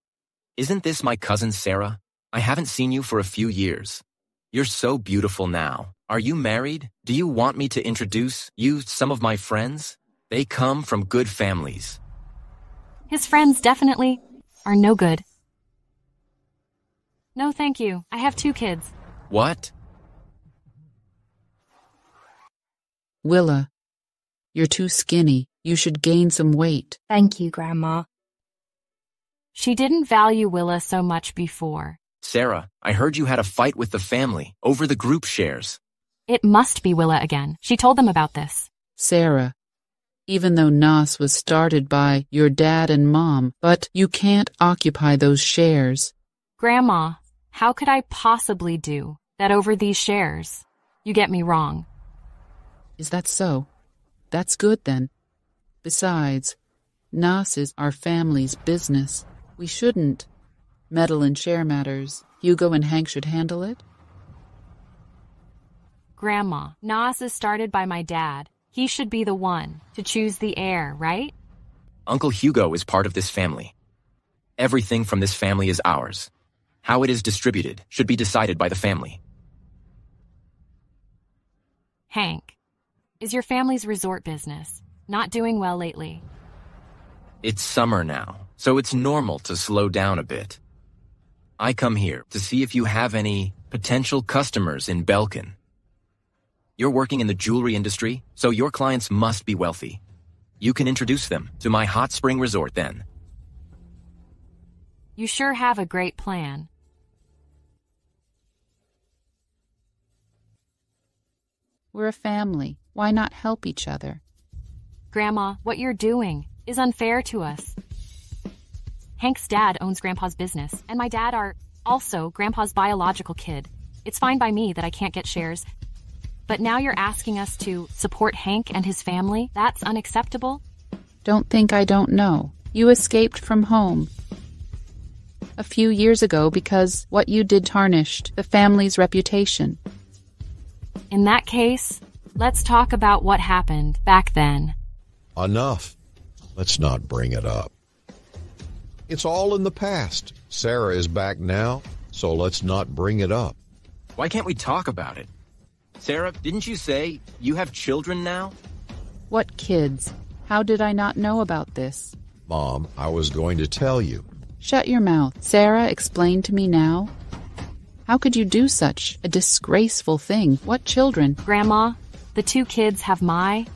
isn't this my cousin Sarah? I haven't seen you for a few years. You're so beautiful now. Are you married? Do you want me to introduce you to some of my friends? They come from good families. His friends definitely are no good. No, thank you. I have 2 kids. What? Willa, you're too skinny. You should gain some weight. Thank you, Grandma. She didn't value Willa so much before. Sarah, I heard you had a fight with the family over the group shares. It must be Willa again. She told them about this. Sarah, even though Nas was started by your dad and mom, but you can't occupy those shares. Grandma, how could I possibly do that over these shares? You get me wrong. Is that so? That's good then. Besides, Nas is our family's business. We shouldn't meddle in share matters. Hugo and Hank should handle it. Grandma, Nas is started by my dad. He should be the one to choose the heir, right? Uncle Hugo is part of this family. Everything from this family is ours. How it is distributed should be decided by the family. Hank, is your family's resort business not doing well lately? It's summer now, so it's normal to slow down a bit. I come here to see if you have any potential customers in Belkin. You're working in the jewelry industry, so your clients must be wealthy. You can introduce them to my hot spring resort then. You sure have a great plan. We're a family. Why not help each other? Grandma, what you're doing is unfair to us. Hank's dad owns Grandpa's business, and my dad are also Grandpa's biological kid. It's fine by me that I can't get shares. But now you're asking us to support Hank and his family? That's unacceptable? Don't think I don't know. You escaped from home a few years ago because what you did tarnished the family's reputation. In that case, let's talk about what happened back then. Enough. Let's not bring it up. It's all in the past. Sarah is back now, so let's not bring it up. Why can't we talk about it? Sarah, didn't you say you have children now? What kids? How did I not know about this? Mom, I was going to tell you. Shut your mouth. Sarah, explain to me now. How could you do such a disgraceful thing? What children? Grandma, the two kids have my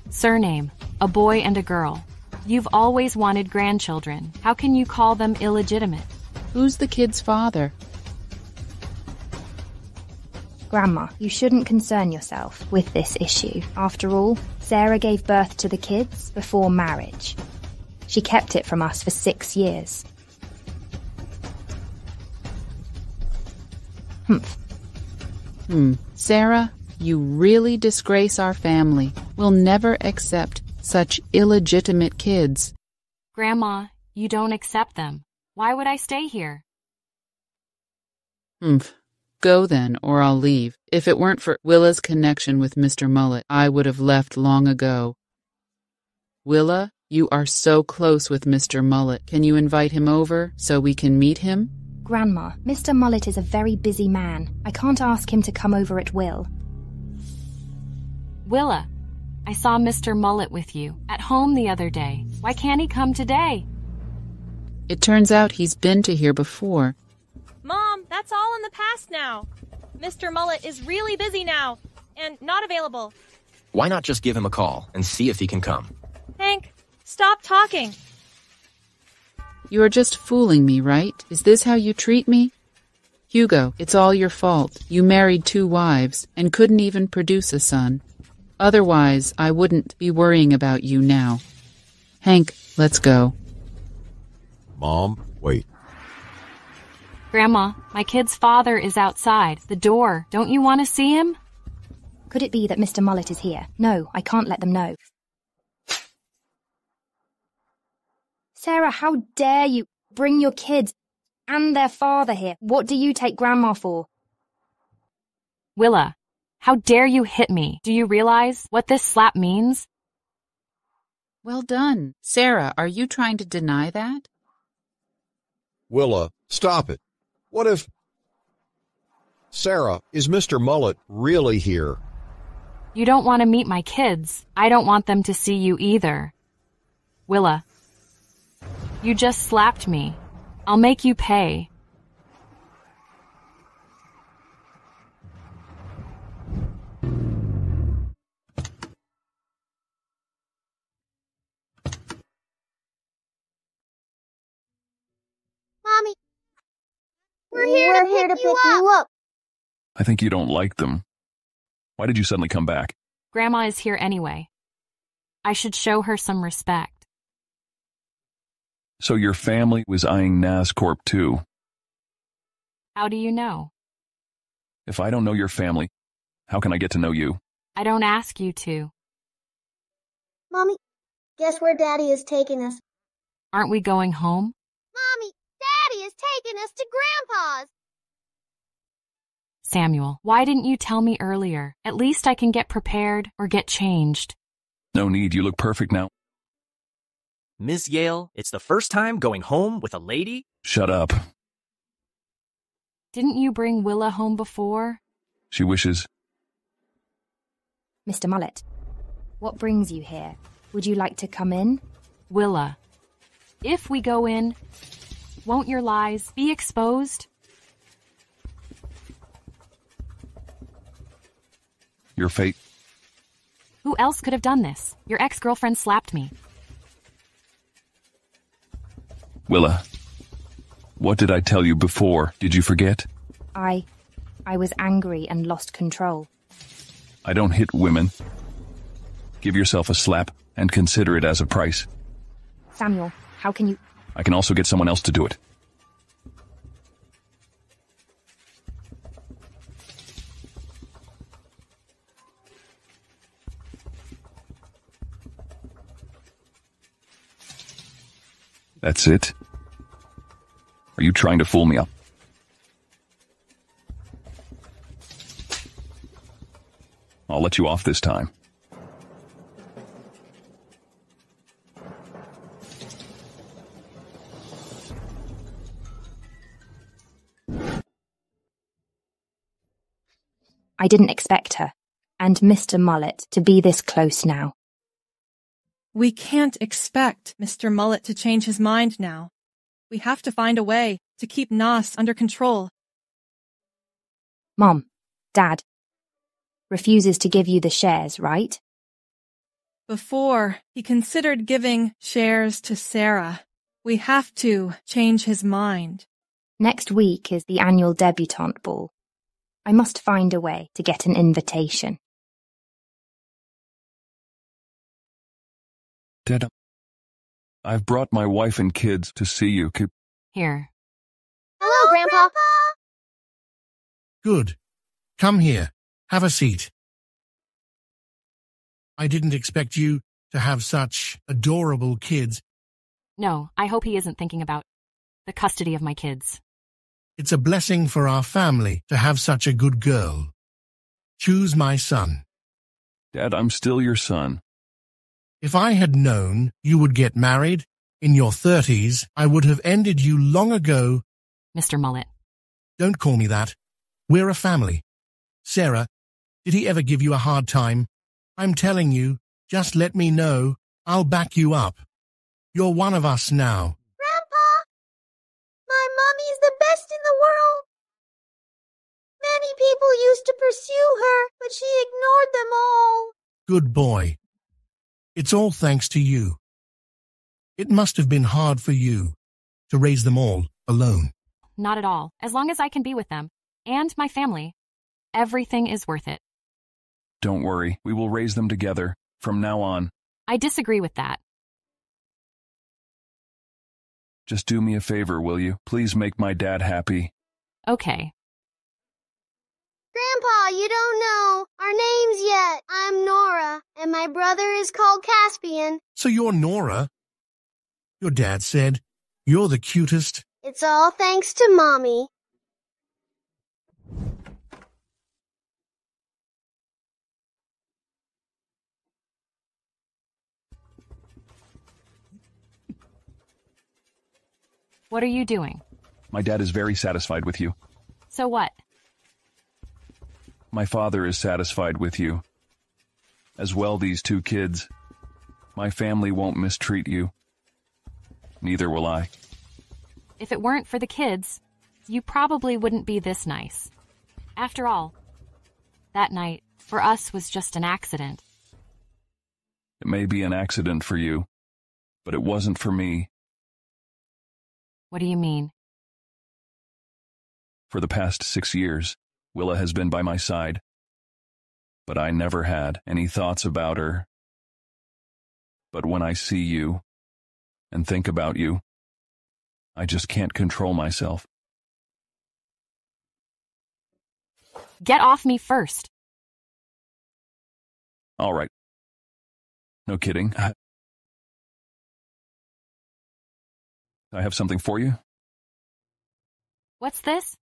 surname, a boy and a girl. You've always wanted grandchildren. How can you call them illegitimate? Who's the kid's father? Grandma, you shouldn't concern yourself with this issue. After all, Sarah gave birth to the kids before marriage. She kept it from us for 6 years. Sarah, you really disgrace our family. We'll never accept such illegitimate kids. Grandma, you don't accept them. Why would I stay here? Go then, or I'll leave. If it weren't for Willa's connection with Mr. Mullet, I would have left long ago. Willa, you are so close with Mr. Mullet. Can you invite him over so we can meet him? Grandma, Mr. Mullet is a very busy man. I can't ask him to come over at will. Willa, I saw Mr. Mullet with you at home the other day. Why can't he come today? It turns out he's been to here before. Mom, that's all in the past now. Mr. Mullet is really busy now and not available. Why not just give him a call and see if he can come? Hank, stop talking. You are just fooling me, right? Is this how you treat me? Hugo, it's all your fault. You married 2 wives and couldn't even produce a son. Otherwise, I wouldn't be worrying about you now. Hank, let's go. Mom, wait. Grandma, my kid's father is outside the door. Don't you want to see him? Could it be that Mr. Mullet is here? No, I can't let them know. Sarah, how dare you bring your kids and their father here? What do you take Grandma for? Willa, how dare you hit me? Do you realize what this slap means? Well done. Sarah, are you trying to deny that? Willa, stop it. What if... Sarah, is Mr. Mullet really here? You don't want to meet my kids. I don't want them to see you either. Willa, you just slapped me. I'll make you pay. Mommy, we're here to pick you up. I think you don't like them. Why did you suddenly come back? Grandma is here anyway. I should show her some respect. So your family was eyeing Nas Corp too? How do you know? If I don't know your family, how can I get to know you? I don't ask you to. Mommy, guess where Daddy is taking us? Aren't we going home? Mommy, taken us to Grandpa's. Samuel, why didn't you tell me earlier? At least I can get prepared or get changed. No need, you look perfect now. Miss Yale, it's the first time going home with a lady? Shut up. Didn't you bring Willa home before? She wishes. Mr. Mullet, what brings you here? Would you like to come in? Willa, if we go in, won't your lies be exposed? Your fate. Who else could have done this? Your ex-girlfriend slapped me. Willa, what did I tell you before? Did you forget? I was angry and lost control. I don't hit women. Give yourself a slap and consider it as a price. Samuel, how can you... I can also get someone else to do it. That's it? Are you trying to fool me up? I'll let you off this time. I didn't expect her, and Mr. Mullet, to be this close now. We can't expect Mr. Mullet to change his mind now. We have to find a way to keep Nas under control. Mom, Dad, refuses to give you the shares, right? Before he considered giving shares to Sarah, we have to change his mind. Next week is the annual debutante ball. I must find a way to get an invitation. Dad, I've brought my wife and kids to see you. Here. Hello, Grandpa. Good. Come here. Have a seat. I didn't expect you to have such adorable kids. No, I hope he isn't thinking about the custody of my kids. It's a blessing for our family to have such a good girl. Choose my son. Dad, I'm still your son. If I had known you would get married in your 30s, I would have ended you long ago. Mr. Mullet. Don't call me that. We're a family. Sarah, did he ever give you a hard time? I'm telling you, just let me know. I'll back you up. You're one of us now. Grandpa, my mommy's the best in the world. Many people used to pursue her, but she ignored them all. Good boy. It's all thanks to you. It must have been hard for you to raise them all alone. Not at all. As long as I can be with them and my family, everything is worth it. Don't worry, we will raise them together from now on. I disagree with that. Just do me a favor, will you? Please make my dad happy. Okay. Grandpa, you don't know our names yet. I'm Nora, and my brother is called Caspian. So you're Nora? Your dad said you're the cutest. It's all thanks to Mommy. What are you doing? My dad is very satisfied with you. So what? My father is satisfied with you. As well, these two kids. My family won't mistreat you. Neither will I. If it weren't for the kids, you probably wouldn't be this nice. After all, that night, for us, was just an accident. It may be an accident for you, but it wasn't for me. What do you mean? For the past 6 years, Willa has been by my side. But I never had any thoughts about her. But when I see you and think about you, I just can't control myself. Get off me first. All right. No kidding. I have something for you. What's this?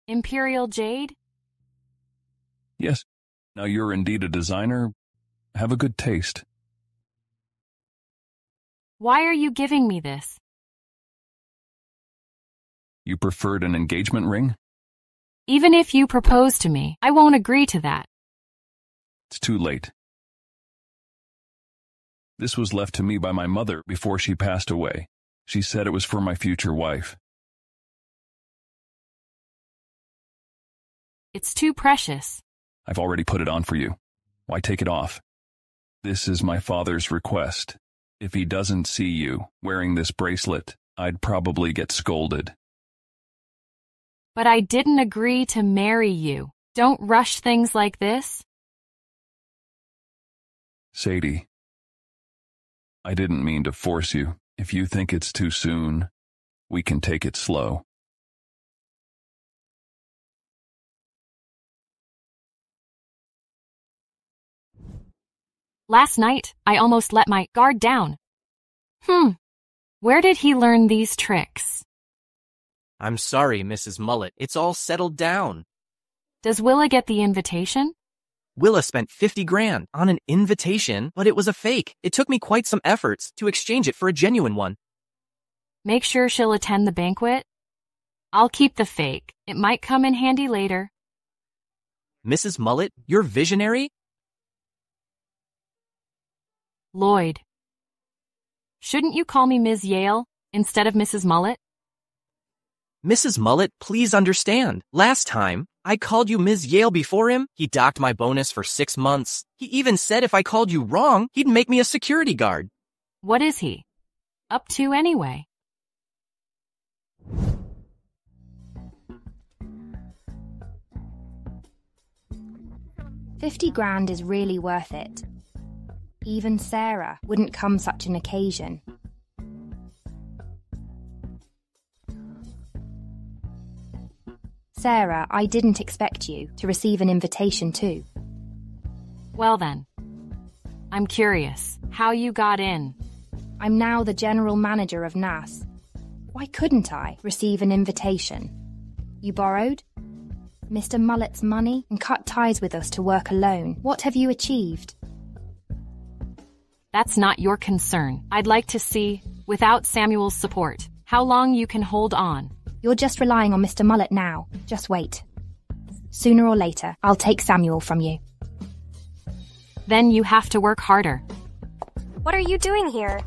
Imperial Jade? Yes. Now you're indeed a designer. Have a good taste. Why are you giving me this? You preferred an engagement ring? Even if you propose to me, I won't agree to that. It's too late. This was left to me by my mother before she passed away. She said it was for my future wife. It's too precious. I've already put it on for you. Why take it off? This is my father's request. If he doesn't see you wearing this bracelet, I'd probably get scolded. But I didn't agree to marry you. Don't rush things like this. Sadie, I didn't mean to force you. If you think it's too soon, we can take it slow. Last night, I almost let my guard down. Where did he learn these tricks? I'm sorry, Mrs. Mullet. It's all settled down. Does Willa get the invitation? Willa spent 50 grand on an invitation, but it was a fake. It took me quite some efforts to exchange it for a genuine one. Make sure she'll attend the banquet. I'll keep the fake. It might come in handy later. Mrs. Mullet, you're visionary? Lloyd. Shouldn't you call me Ms. Yale instead of Mrs. Mullet? Mrs. Mullet, please understand. Last time, I called you Ms. Yale before him. He docked my bonus for 6 months. He even said if I called you wrong, he'd make me a security guard. What is he up to anyway? $50,000 is really worth it. Even Sarah wouldn't come such an occasion. Sarah, I didn't expect you to receive an invitation too. Well then, I'm curious how you got in. I'm now the general manager of NAS. Why couldn't I receive an invitation? You borrowed Mr. Mullet's money and cut ties with us to work alone. What have you achieved? That's not your concern. I'd like to see, without Samuel's support, how long you can hold on. You're just relying on Mr. Mullet now. Just wait. Sooner or later, I'll take Samuel from you. Then you have to work harder. What are you doing here?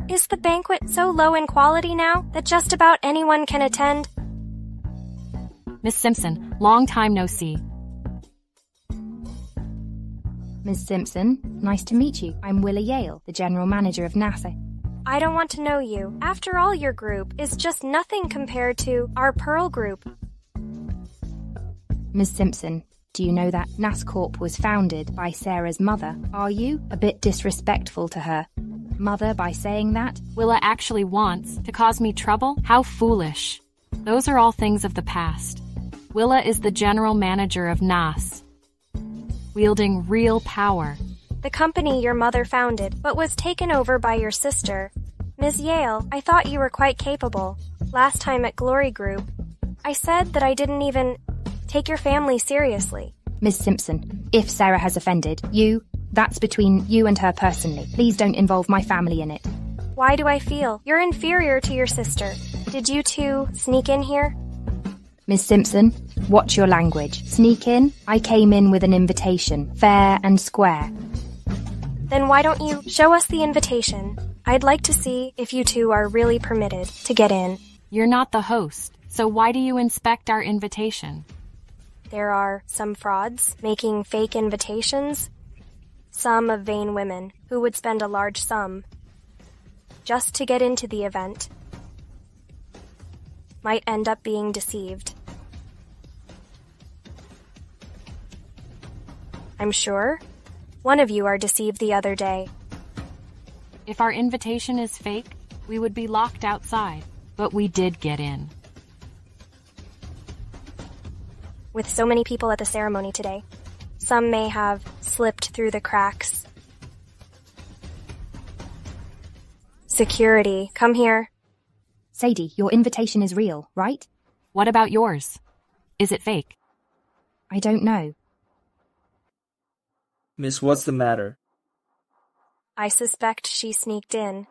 Is the banquet so low in quality now that just about anyone can attend? Miss Simpson, long time no see. Ms. Simpson, nice to meet you. I'm Willa Yale, the general manager of NASA. I don't want to know you. After all, your group is just nothing compared to our Pearl group. Ms. Simpson, do you know that NAS Corp was founded by Sarah's mother? Are you a bit disrespectful to her mother by saying that? Willa actually wants to cause me trouble? How foolish. Those are all things of the past. Willa is the general manager of NAS, wielding real power. The company your mother founded, but was taken over by your sister. Ms. Yale, I thought you were quite capable. Last time at Glory Group, I said that I didn't even take your family seriously. Ms. Simpson, if Sarah has offended you, that's between you and her personally. Please don't involve my family in it. Why do I feel you're inferior to your sister? Did you two sneak in here? Ms. Simpson, watch your language. Sneak in? I came in with an invitation, fair and square. Then why don't you show us the invitation? I'd like to see if you two are really permitted to get in. You're not the host, so why do you inspect our invitation? There are some frauds making fake invitations. Some of vain women who would spend a large sum just to get into the event might end up being deceived. I'm sure one of you are deceived the other day. If our invitation is fake, we would be locked outside, but we did get in. With so many people at the ceremony today, Some may have slipped through the cracks. Security, come here. Sadie, your invitation is real, right? What about yours? Is it fake? I don't know. Miss, what's the matter? I suspect she sneaked in.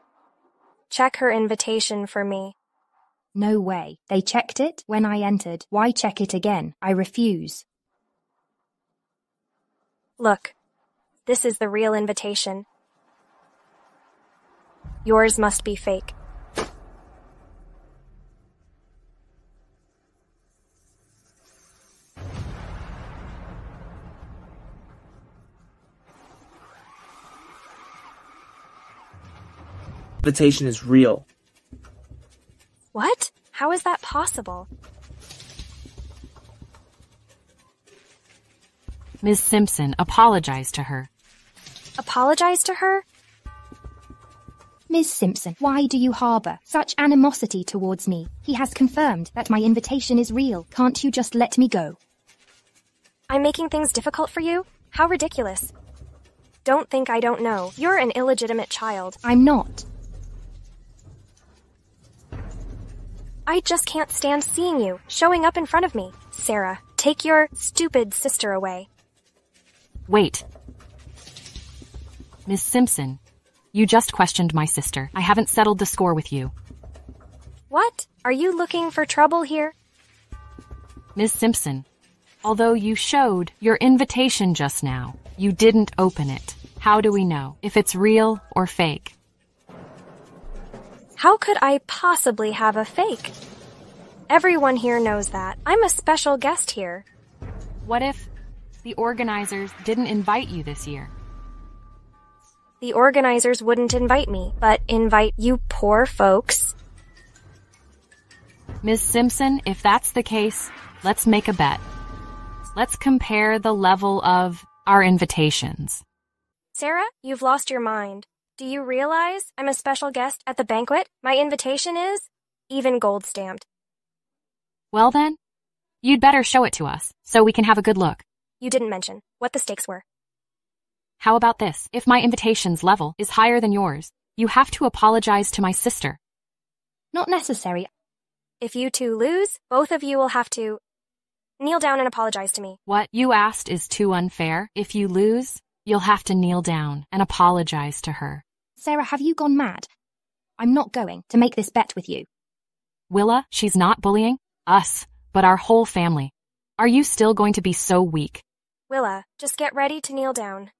Check her invitation for me. No way. They checked it when I entered. Why check it again? I refuse. Look, this is the real invitation. Yours must be fake. Invitation is real. What? How is that possible? Ms. Simpson, apologize to her. Apologize to her? Ms. Simpson, why do you harbour such animosity towards me? He has confirmed that my invitation is real. Can't you just let me go? I'm making things difficult for you? How ridiculous. Don't think I don't know. You're an illegitimate child. I'm not. I just can't stand seeing you, showing up in front of me. Sarah, take your stupid sister away. Wait. Ms. Simpson, you just questioned my sister. I haven't settled the score with you. What? Are you looking for trouble here? Ms. Simpson, although you showed your invitation just now, you didn't open it. How do we know if it's real or fake? How could I possibly have a fake? Everyone here knows that. I'm a special guest here. What if the organizers didn't invite you this year? The organizers wouldn't invite me, but invite you poor folks. Ms. Simpson, if that's the case, let's make a bet. Let's compare the level of our invitations. Sarah, you've lost your mind. Do you realize I'm a special guest at the banquet? My invitation is even gold stamped. Well then, you'd better show it to us so we can have a good look. You didn't mention what the stakes were. How about this? If my invitation's level is higher than yours, you have to apologize to my sister. Not necessary. If you two lose, both of you will have to kneel down and apologize to me. What you asked is too unfair. If you lose, you'll have to kneel down and apologize to her. Sarah, have you gone mad? I'm not going to make this bet with you. Willa, she's not bullying us, but our whole family. Are you still going to be so weak? Willa, just get ready to kneel down.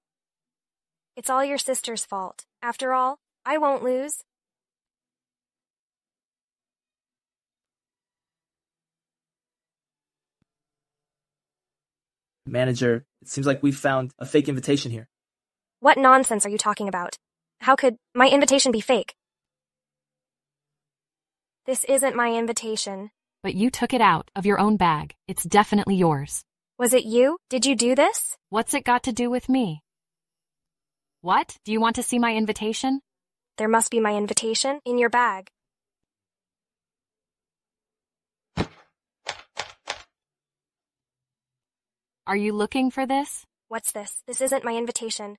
It's all your sister's fault. After all, I won't lose. Manager, it seems like we found a fake invitation here. What nonsense are you talking about? How could my invitation be fake? This isn't my invitation. But you took it out of your own bag. It's definitely yours. Was it you? Did you do this? What's it got to do with me? What? Do you want to see my invitation? There must be my invitation in your bag. Are you looking for this? What's this? This isn't my invitation.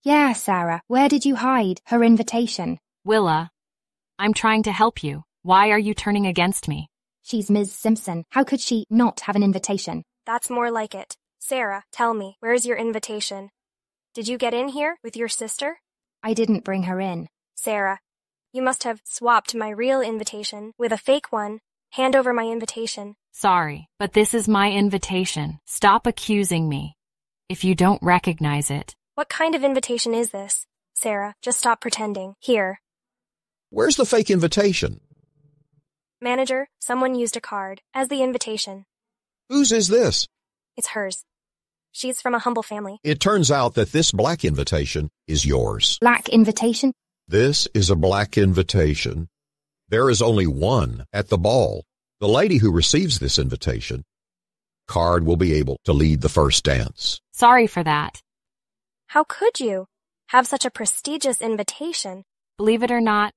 Yeah, Sarah, where did you hide her invitation? Willa, I'm trying to help you. Why are you turning against me? She's Ms. Simpson. How could she not have an invitation? That's more like it. Sarah, tell me, where's your invitation? Did you get in here with your sister? I didn't bring her in. Sarah, you must have swapped my real invitation with a fake one. Hand over my invitation. Sorry, but this is my invitation. Stop accusing me. If you don't recognize it. What kind of invitation is this? Sarah, just stop pretending. Here. Where's the fake invitation? Manager, someone used a card as the invitation. Whose is this? It's hers. She's from a humble family. It turns out that this black invitation is yours. Black invitation? This is a black invitation. There is only one at the ball. The lady who receives this invitation card will be able to lead the first dance. Sorry for that. How could you have such a prestigious invitation? Believe it or not,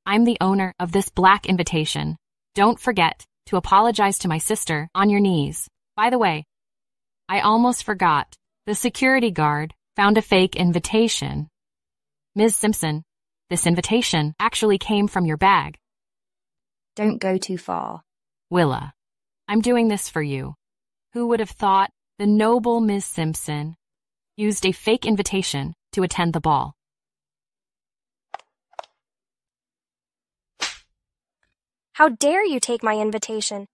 I'm the owner of this black invitation. Don't forget to apologize to my sister on your knees. By the way, I almost forgot. The security guard found a fake invitation. Ms. Simpson, this invitation actually came from your bag. Don't go too far. Willa, I'm doing this for you. Who would have thought the noble Ms. Simpson used a fake invitation to attend the ball? How dare you take my invitation?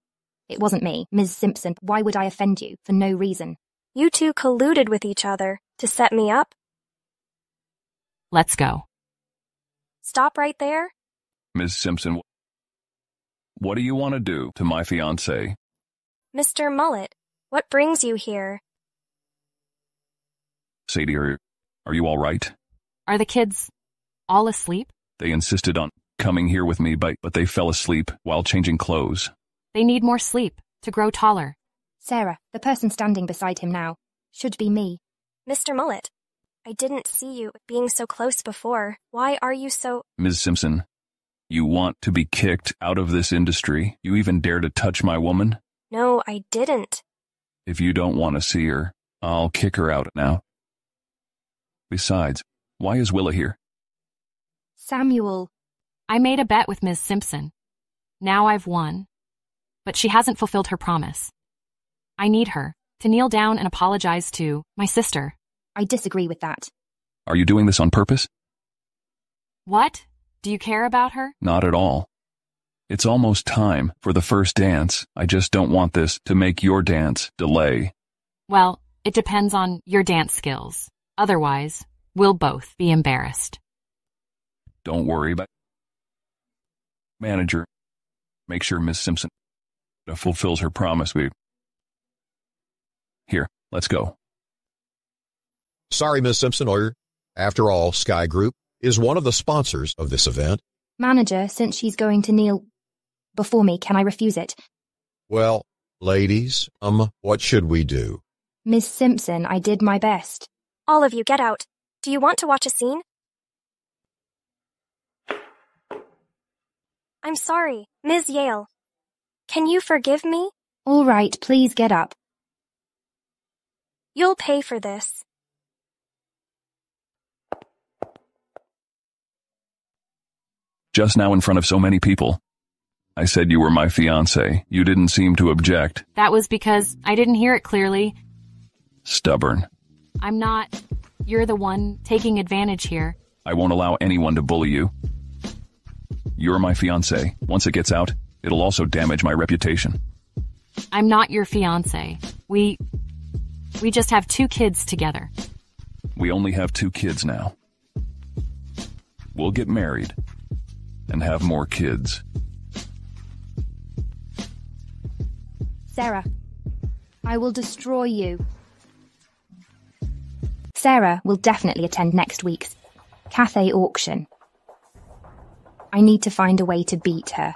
It wasn't me, Ms. Simpson. Why would I offend you? For no reason. You two colluded with each other to set me up. Let's go. Stop right there. Ms. Simpson, what do you want to do to my fiancé? Mr. Mullet, what brings you here? Sadie, are you all right? Are the kids all asleep? They insisted on coming here with me, but they fell asleep while changing clothes. They need more sleep to grow taller. Sarah, the person standing beside him now, should be me. Mr. Mullet, I didn't see you being so close before. Why are you so— Ms. Simpson, you want to be kicked out of this industry? You even dare to touch my woman? No, I didn't. If you don't want to see her, I'll kick her out now. Besides, why is Willa here? Samuel. I made a bet with Ms. Simpson. Now I've won. But she hasn't fulfilled her promise. I need her to kneel down and apologize to my sister. I disagree with that. Are you doing this on purpose? What? Do you care about her? Not at all. It's almost time for the first dance. I just don't want this to make your dance delay. Well, it depends on your dance skills. Otherwise, we'll both be embarrassed. Don't worry about it. Manager, make sure Miss Simpson fulfills her promise. Here, let's go. Sorry, Miss Simpson, or after all, Sky Group is one of the sponsors of this event. Manager, since she's going to kneel before me, can I refuse it? Well, ladies, what should we do? Miss Simpson, I did my best. All of you, get out. Do you want to watch a scene? I'm sorry, Ms. Yale. Can you forgive me? All right, please get up. You'll pay for this. Just now in front of so many people. I said you were my fiancé. You didn't seem to object. That was because I didn't hear it clearly. Stubborn. I'm not. You're the one taking advantage here. I won't allow anyone to bully you. You're my fiancé. Once it gets out, it'll also damage my reputation. I'm not your fiancé. We just have 2 kids together. We only have 2 kids now. We'll get married and have more kids. Sarah, I will destroy you. Sarah will definitely attend next week's Cathay auction. I need to find a way to beat her.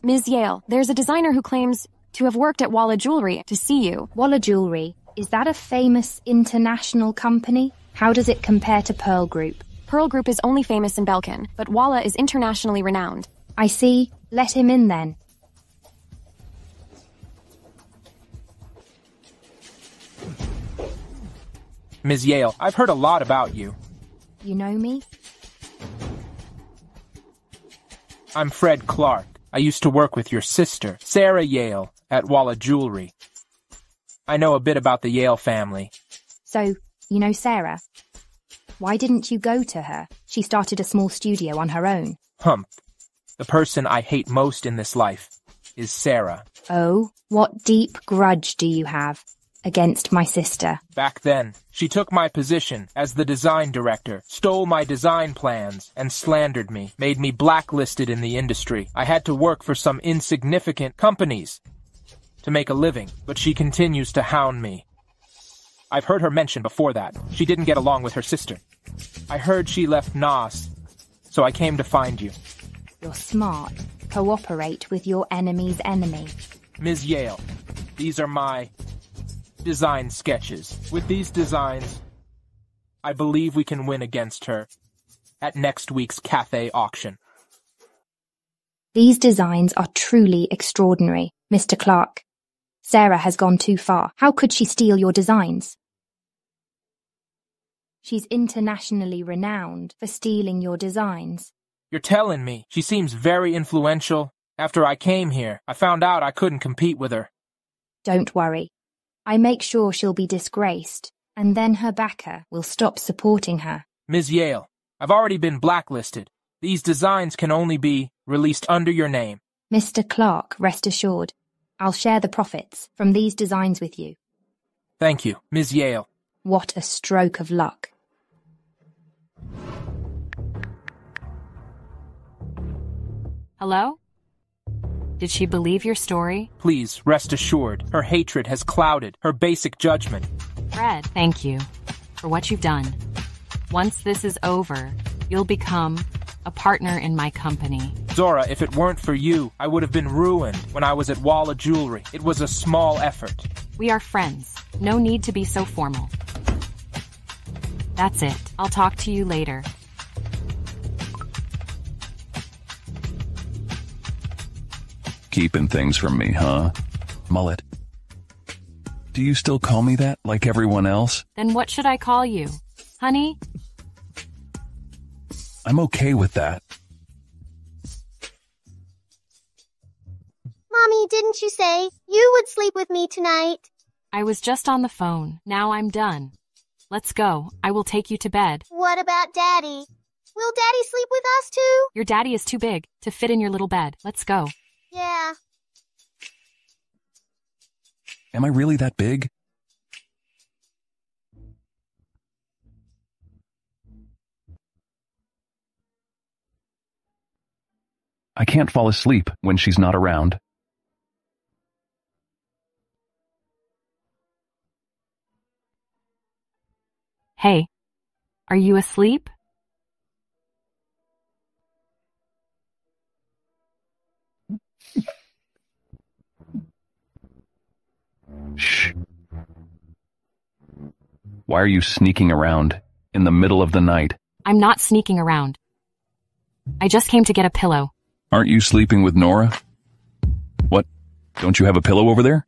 Ms. Yale, there's a designer who claims to have worked at Walla Jewelry to see you. Walla Jewelry? Is that a famous international company? How does it compare to Pearl Group? Pearl Group is only famous in Belkin, but Walla is internationally renowned. I see. Let him in then. Ms. Yale, I've heard a lot about you. You know me? I'm Fred Clark. I used to work with your sister, Sarah Yale, at Walla Jewelry. I know a bit about the Yale family. So, you know Sarah? Why didn't you go to her? She started a small studio on her own. Humph. The person I hate most in this life is Sarah. Oh, what deep grudge do you have against my sister? Back then, she took my position as the design director, stole my design plans, and slandered me, made me blacklisted in the industry. I had to work for some insignificant companies to make a living, but she continues to hound me. I've heard her mention before that she didn't get along with her sister. I heard she left NOS, so I came to find you. You're smart. Cooperate with your enemy's enemy. Ms. Yale, these are my design sketches. With these designs, I believe we can win against her at next week's Cathay auction. These designs are truly extraordinary, Mr. Clark. Sarah has gone too far. How could she steal your designs? She's internationally renowned for stealing your designs. You're telling me she seems very influential? After I came here, I found out I couldn't compete with her. Don't worry. I make sure she'll be disgraced, and then her backer will stop supporting her. Ms. Yale, I've already been blacklisted. These designs can only be released under your name. Mr. Clark, rest assured, I'll share the profits from these designs with you. Thank you, Ms. Yale. What a stroke of luck. Hello? Did she believe your story? Please, rest assured, her hatred has clouded her basic judgment. Fred, thank you for what you've done. Once this is over, you'll become a partner in my company. Zora, if it weren't for you, I would have been ruined when I was at Walla Jewelry. It was a small effort. We are friends. No need to be so formal. That's it. I'll talk to you later. Keeping things from me, huh? Mullet. Do you still call me that, like everyone else? Then what should I call you? Honey? I'm okay with that. Mommy, didn't you say you would sleep with me tonight? I was just on the phone. Now I'm done. Let's go. I will take you to bed. What about Daddy? Will Daddy sleep with us too? Your daddy is too big to fit in your little bed. Let's go. Yeah. Am I really that big? I can't fall asleep when she's not around. Hey, are you asleep? Shh. Why are you sneaking around in the middle of the night? I'm not sneaking around. I just came to get a pillow. Aren't you sleeping with Nora? What? Don't you have a pillow over there?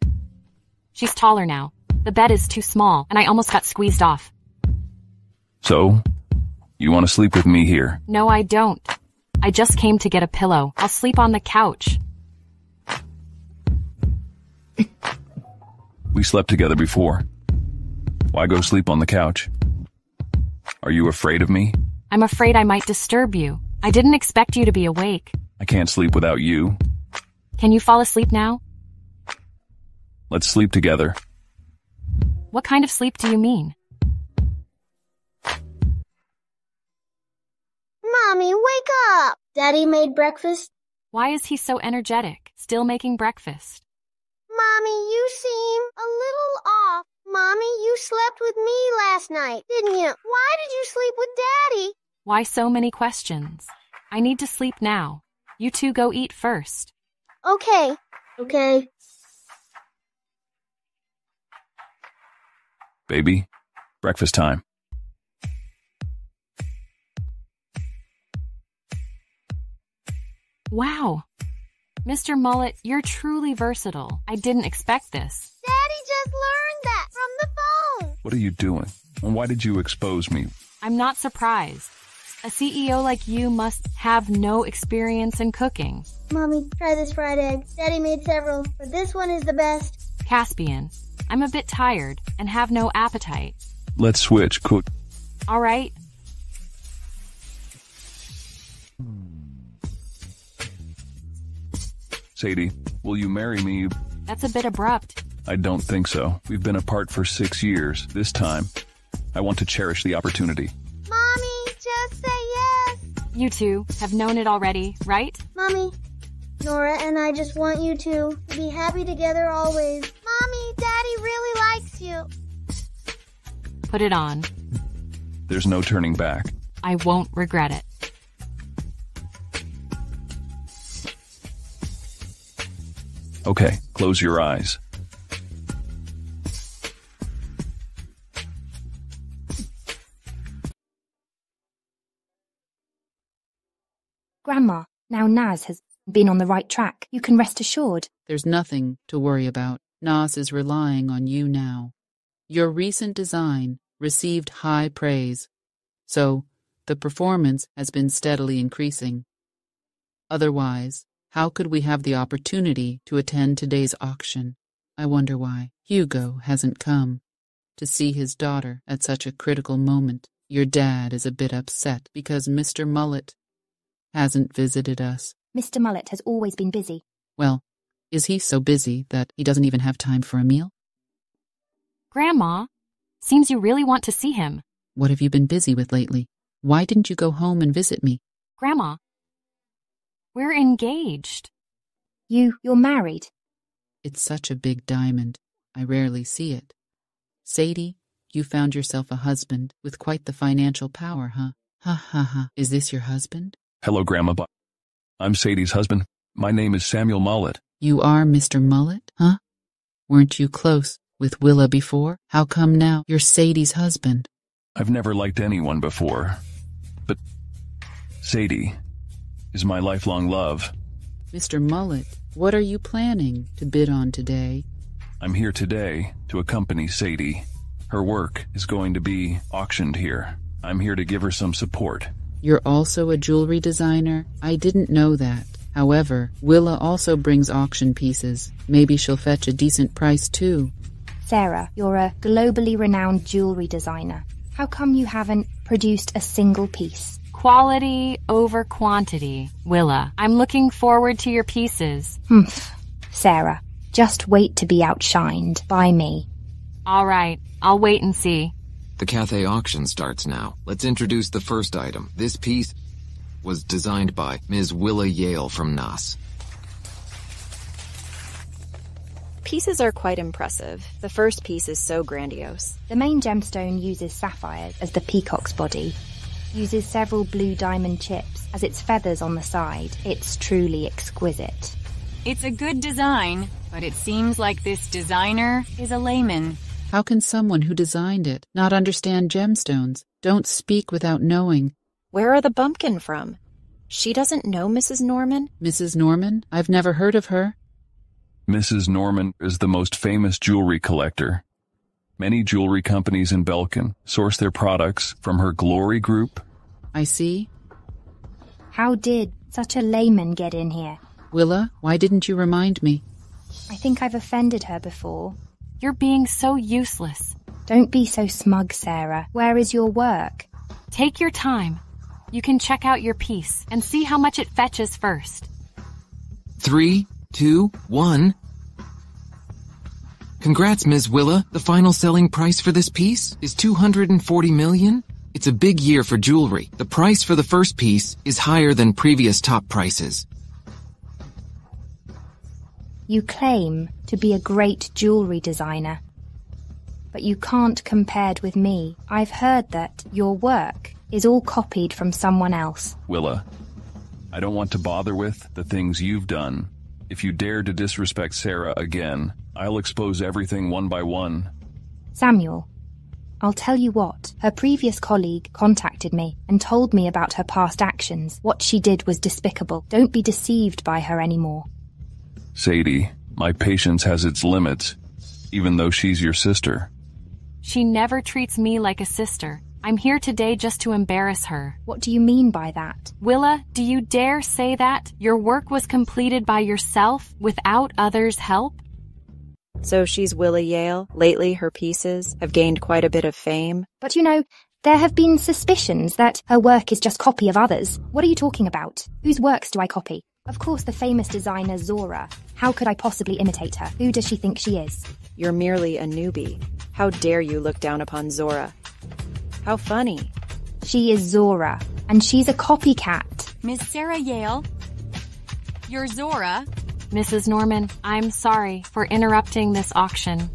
She's taller now. The bed is too small, and I almost got squeezed off. So, you want to sleep with me here? No, I don't. I just came to get a pillow. I'll sleep on the couch. We slept together before. Why go sleep on the couch? Are you afraid of me? I'm afraid I might disturb you. I didn't expect you to be awake. I can't sleep without you. Can you fall asleep now? Let's sleep together. What kind of sleep do you mean? Mommy, wake up! Daddy made breakfast. Why is he so energetic, still making breakfast? Mommy, you seem a little off. Mommy, you slept with me last night, didn't you? Why did you sleep with Daddy? Why so many questions? I need to sleep now. You two go eat first. Okay. Okay. Baby, breakfast time. Wow. Mr. Mullet, you're truly versatile. I didn't expect this. Daddy just learned that from the phone. What are you doing? And why did you expose me? I'm not surprised. A CEO like you must have no experience in cooking. Mommy, try this fried egg. Daddy made several, but this one is the best. Caspian, I'm a bit tired and have no appetite. Let's switch, cook. All right. Sadie, will you marry me? That's a bit abrupt. I don't think so. We've been apart for 6 years. This time, I want to cherish the opportunity. Mommy, just say yes. You two have known it already, right? Mommy, Nora and I just want you two to be happy together always. Mommy, Daddy really likes you. Put it on. There's no turning back. I won't regret it. Okay, close your eyes. Grandma, now Naz has been on the right track. You can rest assured. There's nothing to worry about. Nas is relying on you now. Your recent design received high praise, so the performance has been steadily increasing. Otherwise, how could we have the opportunity to attend today's auction? I wonder why Hugo hasn't come to see his daughter at such a critical moment. Your dad is a bit upset because Mr. Mullet hasn't visited us. Mr. Mullet has always been busy. Well, is he so busy that he doesn't even have time for a meal? Grandma, seems you really want to see him. What have you been busy with lately? Why didn't you go home and visit me? Grandma, we're engaged. You're married? It's such a big diamond. I rarely see it. Sadie, you found yourself a husband with quite the financial power, huh? Ha ha ha. Is this your husband? Hello, Grandma. I'm Sadie's husband. My name is Samuel Mullet. You are Mr. Mullet, huh? Weren't you close with Willa before? How come now you're Sadie's husband? I've never liked anyone before, but Sadie is my lifelong love. Mr. Mullet, what are you planning to bid on today? I'm here today to accompany Sadie. Her work is going to be auctioned here. I'm here to give her some support. You're also a jewelry designer? I didn't know that. However, Willa also brings auction pieces. Maybe she'll fetch a decent price too. Sarah, you're a globally renowned jewelry designer. How come you haven't produced a single piece? Quality over quantity. Willa, I'm looking forward to your pieces. Sarah, just wait to be outshined by me. All right, I'll wait and see. The cafe auction starts now. Let's introduce the first item. This piece was designed by Ms. Willa Yale from NAS. Pieces are quite impressive. The first piece is so grandiose. The main gemstone uses sapphires as the peacock's body. Uses several blue diamond chips as its feathers on the side. It's truly exquisite. It's a good design, but it seems like this designer is a layman. How can someone who designed it not understand gemstones? Don't speak without knowing. Where are the bumpkin from? She doesn't know Mrs. Norman? Mrs. Norman? I've never heard of her. Mrs. Norman is the most famous jewelry collector. Many jewelry companies in Belkin source their products from her Glory Group. I see. How did such a layman get in here? Willa, why didn't you remind me? I think I've offended her before. You're being so useless. Don't be so smug, Sarah. Where is your work? Take your time. You can check out your piece and see how much it fetches first. 3, 2, 1. Congrats, Ms. Willa. The final selling price for this piece is $240 million. It's a big year for jewelry. The price for the first piece is higher than previous top prices. You claim to be a great jewelry designer, but you can't compare with me. I've heard that your work is all copied from someone else. Willa, I don't want to bother with the things you've done. If you dare to disrespect Sarah again, I'll expose everything one by one. Samuel, I'll tell you what. Her previous colleague contacted me and told me about her past actions. What she did was despicable. Don't be deceived by her anymore. Sadie, my patience has its limits, even though she's your sister. She never treats me like a sister. I'm here today just to embarrass her. What do you mean by that? Willa, do you dare say that? Your work was completed by yourself without others' help? So she's Willa Yale. Lately, her pieces have gained quite a bit of fame. But you know, there have been suspicions that her work is just copy of others. What are you talking about? Whose works do I copy? Of course, the famous designer Zora. How could I possibly imitate her? Who does she think she is? You're merely a newbie. How dare you look down upon Zora? How funny. She is Zora, and she's a copycat. Miss Sarah Yale, you're Zora. Mrs. Norman, I'm sorry for interrupting this auction.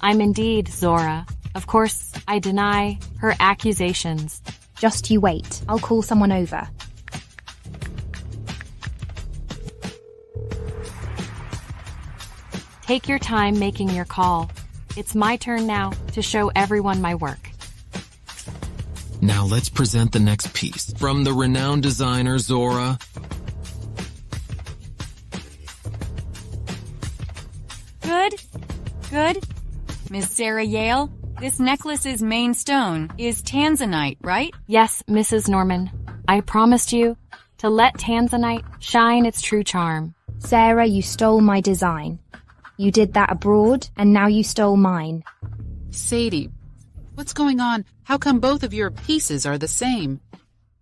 I'm indeed Zora. Of course, I deny her accusations. Just you wait. I'll call someone over. Take your time making your call. It's my turn now to show everyone my work. Now let's present the next piece from the renowned designer Zora. Good. Good. Miss Sarah Yale, this necklace's main stone is tanzanite, right? Yes, Mrs. Norman. I promised you to let tanzanite shine its true charm. Sarah, you stole my design. You did that abroad, and now you stole mine. Sadie, what's going on? How come both of your pieces are the same?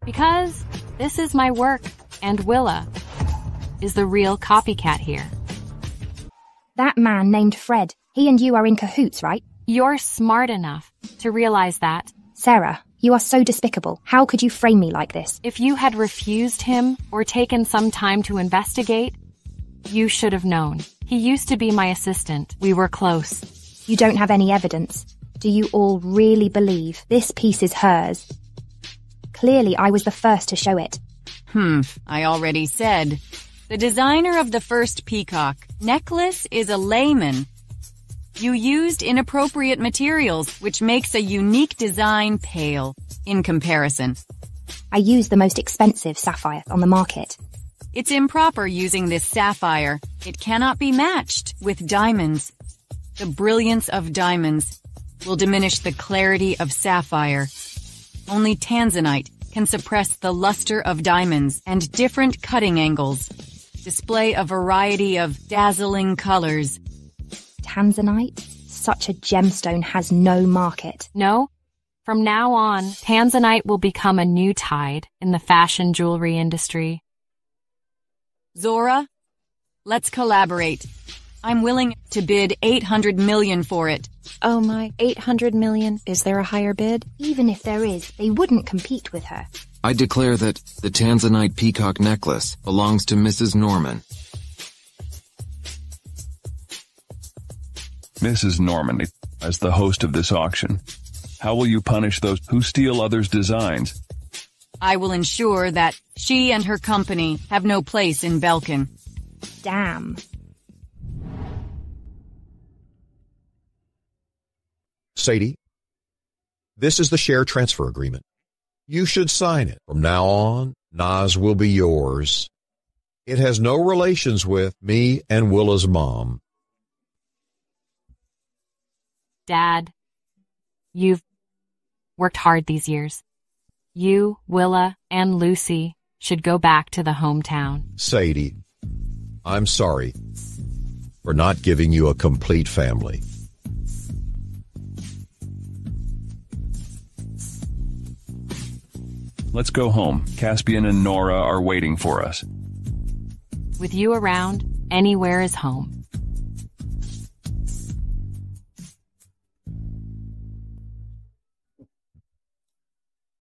Because this is my work, and Willa is the real copycat here. That man named Fred, he and you are in cahoots, right? You're smart enough to realize that. Sarah, you are so despicable. How could you frame me like this? If you had refused him or taken some time to investigate, you should have known. He used to be my assistant. We were close. You don't have any evidence. Do you all really believe this piece is hers? Clearly, I was the first to show it. I already said. The designer of the first peacock necklace is a layman. You used inappropriate materials, which makes a unique design pale in comparison. I used the most expensive sapphire on the market. It's improper using this sapphire. It cannot be matched with diamonds. The brilliance of diamonds will diminish the clarity of sapphire. Only tanzanite can suppress the luster of diamonds and different cutting angles. Display a variety of dazzling colors. Tanzanite? Such a gemstone has no market. No. From now on, tanzanite will become a new tide in the fashion jewelry industry. Zora, let's collaborate. I'm willing to bid $800 million for it. Oh my, $800 million? Is there a higher bid? Even if there is, they wouldn't compete with her. I declare that the tanzanite peacock necklace belongs to Mrs. Norman. Mrs. Norman, as the host of this auction, how will you punish those who steal others' designs? I will ensure that she and her company have no place in Belkin. Damn. Sadie, this is the share transfer agreement. You should sign it. From now on, Naz will be yours. It has no relations with me and Willa's mom. Dad, you've worked hard these years. You, Willa, and Lucy should go back to the hometown. Sadie, I'm sorry for not giving you a complete family. Let's go home. Caspian and Nora are waiting for us. With you around, anywhere is home.